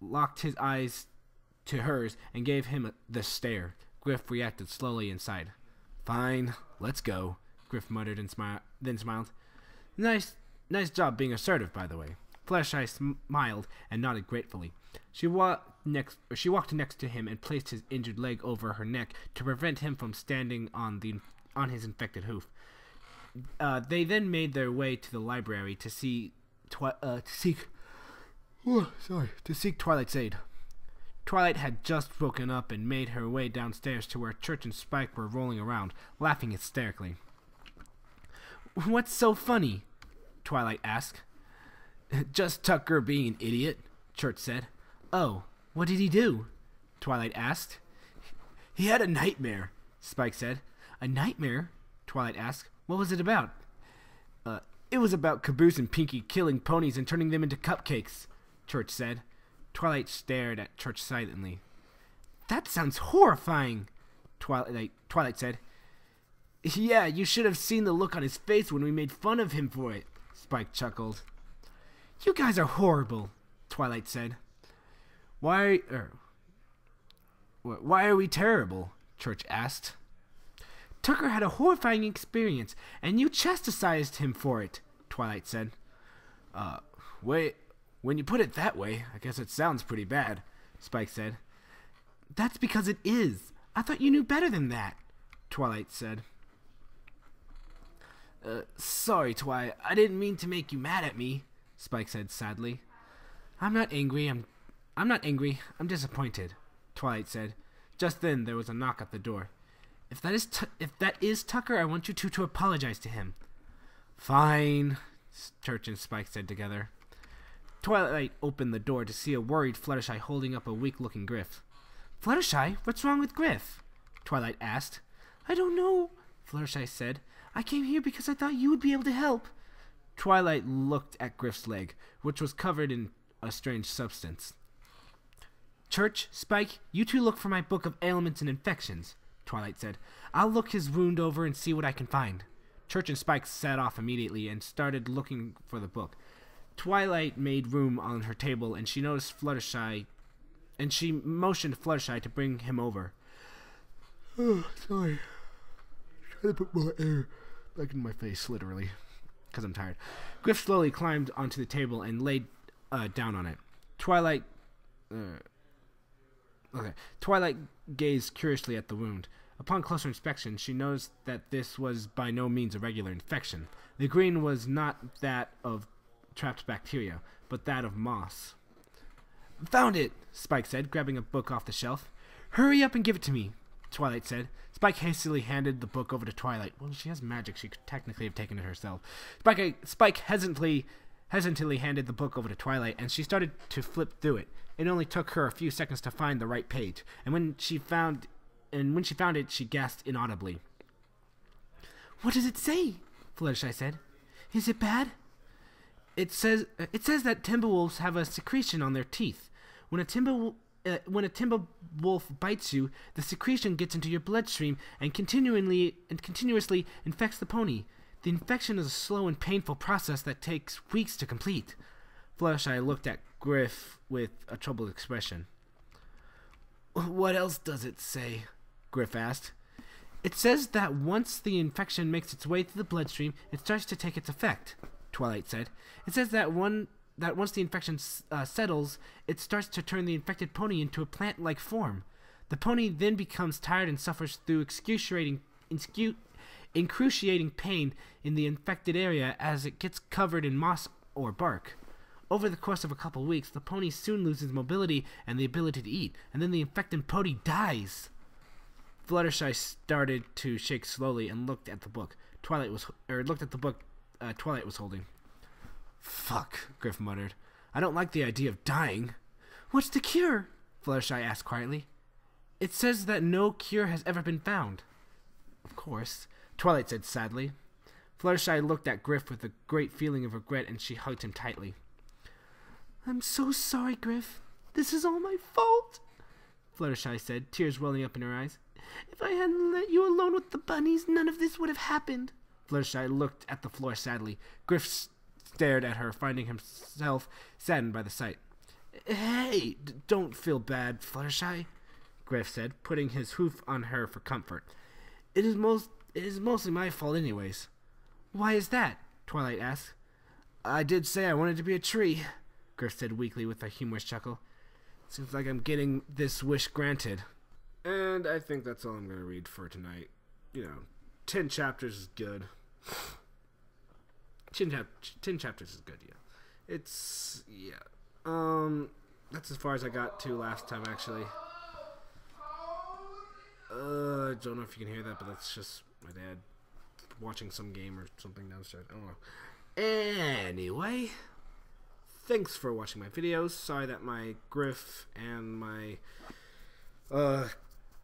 locked his eyes to hers, and gave him the stare. Griff reacted slowly inside. Fine, let's go, Griff muttered and then smiled. Nice job being assertive, by the way. Fluttershy smiled and nodded gratefully. She walked next to him and placed his injured leg over her neck to prevent him from standing on his infected hoof. They then made their way to the library to seek Twilight's aid. Twilight had just woken up and made her way downstairs to where Church and Spike were rolling around, laughing hysterically. What's so funny? Twilight asked. Just Tucker being an idiot, Church said. Oh, what did he do? Twilight asked. He had a nightmare, Spike said. A nightmare? Twilight asked. What was it about? It was about Caboose and Pinky killing ponies and turning them into cupcakes, Church said. Twilight stared at Church silently. That sounds horrifying, Twilight said. Yeah, you should have seen the look on his face when we made fun of him for it, Spike chuckled. You guys are horrible, Twilight said. Why are we terrible? Church asked. Tucker had a horrifying experience, and you chastised him for it, Twilight said. Wait, when you put it that way, I guess it sounds pretty bad, Spike said. That's because it is. I thought you knew better than that, Twilight said. Sorry, Twi, I didn't mean to make you mad at me, Spike said sadly. I'm not angry, I'm disappointed, Twilight said. Just then there was a knock at the door. If that is Tucker, I want you to apologize to him. Fine, Church and Spike said together. Twilight opened the door to see a worried Fluttershy holding up a weak-looking Griff. Fluttershy, what's wrong with Griff? Twilight asked. I don't know, Fluttershy said. I came here because I thought you would be able to help. Twilight looked at Griff's leg, which was covered in a strange substance. Church, Spike, you two look for my book of ailments and infections, Twilight said. I'll look his wound over and see what I can find. Church and Spike set off immediately and started looking for the book. Twilight made room on her table, and she noticed Fluttershy, and she motioned Fluttershy to bring him over. Oh, sorry. Trying to put more air back in my face, literally, because I'm tired. Griff slowly climbed onto the table and laid down on it. Twilight gazed curiously at the wound. Upon closer inspection, she noticed that this was by no means a regular infection. The green was not that of trapped bacteria, but that of moss. Found it, Spike said, grabbing a book off the shelf. Hurry up and give it to me, Twilight said. Spike hastily handed the book over to Twilight. Well, she has magic. She could technically have taken it herself. Spike hesitantly handed the book over to Twilight, and she started to flip through it. It only took her a few seconds to find the right page, and when she found it, she gasped inaudibly. What does it say? Fluttershy said. Is it bad? It says that Timberwolves have a secretion on their teeth. When a Timberwolf bites you, the secretion gets into your bloodstream and continuously infects the pony. The infection is a slow and painful process that takes weeks to complete. Fluttershy looked at Griff with a troubled expression. What else does it say? Griff asked. It says that once the infection makes its way through the bloodstream, it starts to take its effect, Twilight said. It says that once the infection settles, it starts to turn the infected pony into a plant-like form. The pony then becomes tired and suffers through excruciating excruciating pain in the infected area as it gets covered in moss or bark. Over the course of a couple weeks, the pony soon loses mobility and the ability to eat, and then the infected pony dies. Fluttershy started to shake slowly and looked at the book Twilight was holding. Fuck, Griff muttered. I don't like the idea of dying. What's the cure? Fluttershy asked quietly. It says that no cure has ever been found. Of course, Twilight said sadly. Fluttershy looked at Griff with a great feeling of regret, and she hugged him tightly. I'm so sorry, Griff. This is all my fault, Fluttershy said, tears welling up in her eyes. If I hadn't let you alone with the bunnies, none of this would have happened. Fluttershy looked at the floor sadly. Griff stared at her, finding himself saddened by the sight. Hey, don't feel bad, Fluttershy, Griff said, putting his hoof on her for comfort. It is mostly my fault anyways. Why is that? Twilight asked. I did say I wanted to be a tree, Griff said weakly with a humorous chuckle. Seems like I'm getting this wish granted. And I think that's all I'm going to read for tonight. 10 chapters is good. 10 chapters is good, yeah. That's as far as I got to last time, actually. I don't know if you can hear that, but that's just my dad watching some game or something downstairs. I don't know. Anyway, thanks for watching my videos. Sorry that my Griff and my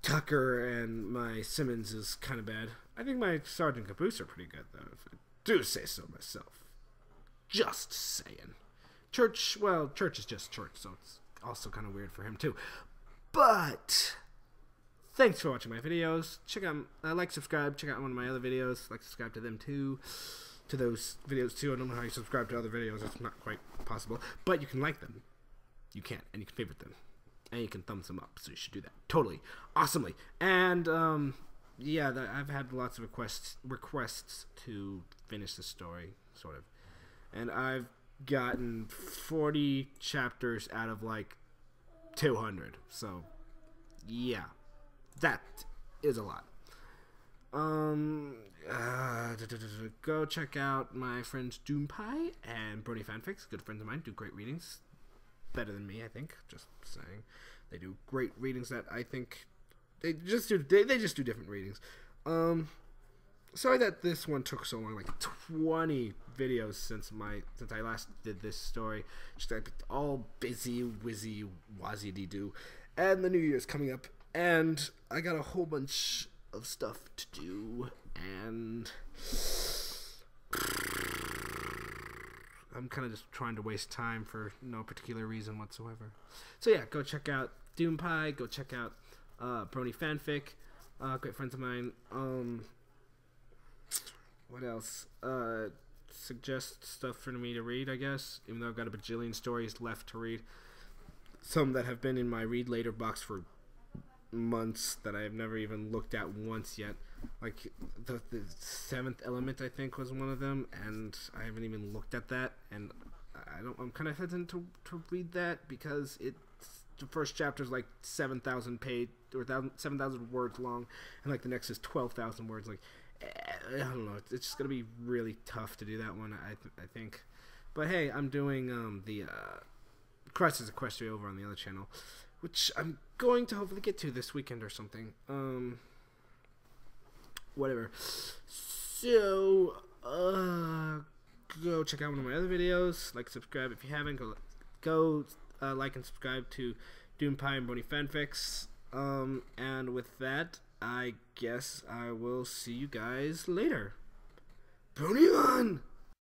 Tucker and my Simmons is kind of bad. I think my Sergeant Caboose are pretty good, though, if I do say so myself. Just saying. Church is just church, so it's also kind of weird for him, too. But thanks for watching my videos. Check out, subscribe, check out one of my other videos. Subscribe to them, too. To those videos, too. I don't know how you subscribe to other videos. It's not quite possible. But you can like them. You can, and you can favorite them. And you can thumbs them up, so you should do that. Totally. Awesomely. And, yeah, I've had lots of requests to finish the story, sort of. And I've gotten 40 chapters out of, 200. So, yeah. That is a lot. Go check out my friends Doompai and Brony Fanfics. Good friends of mine. Do great readings. Better than me, I think. Just saying. They do great readings that I think they just do different readings. Sorry that this one took so long, 20 videos since I last did this story. Just all busy, whizzy, wazzy-dee-doo. And the New Year's coming up, and I got a whole bunch of stuff to do, and I'm kind of just trying to waste time for no particular reason whatsoever. So yeah, go check out Doompai, go check out Brony Fanfic, great friends of mine. What else? Suggest stuff for me to read, I guess, even though I've got a bajillion stories left to read. Some that have been in my read later box for months that I have never even looked at once yet. The Seventh Element, I think, was one of them, and I haven't even looked at that, and I'm kind of hesitant to read that because the first chapter is 7,000 page or 7,000 words long, and the next is 12,000 words. I don't know. It's just gonna be really tough to do that one. I think, but hey, I'm doing the Crisis Equestria over on the other channel, which I'm going to hopefully get to this weekend or something. Whatever. So, go check out one of my other videos. Subscribe if you haven't. Go like and subscribe to Doompai and Brony Fanfics. And with that, I guess I will see you guys later. Brony on!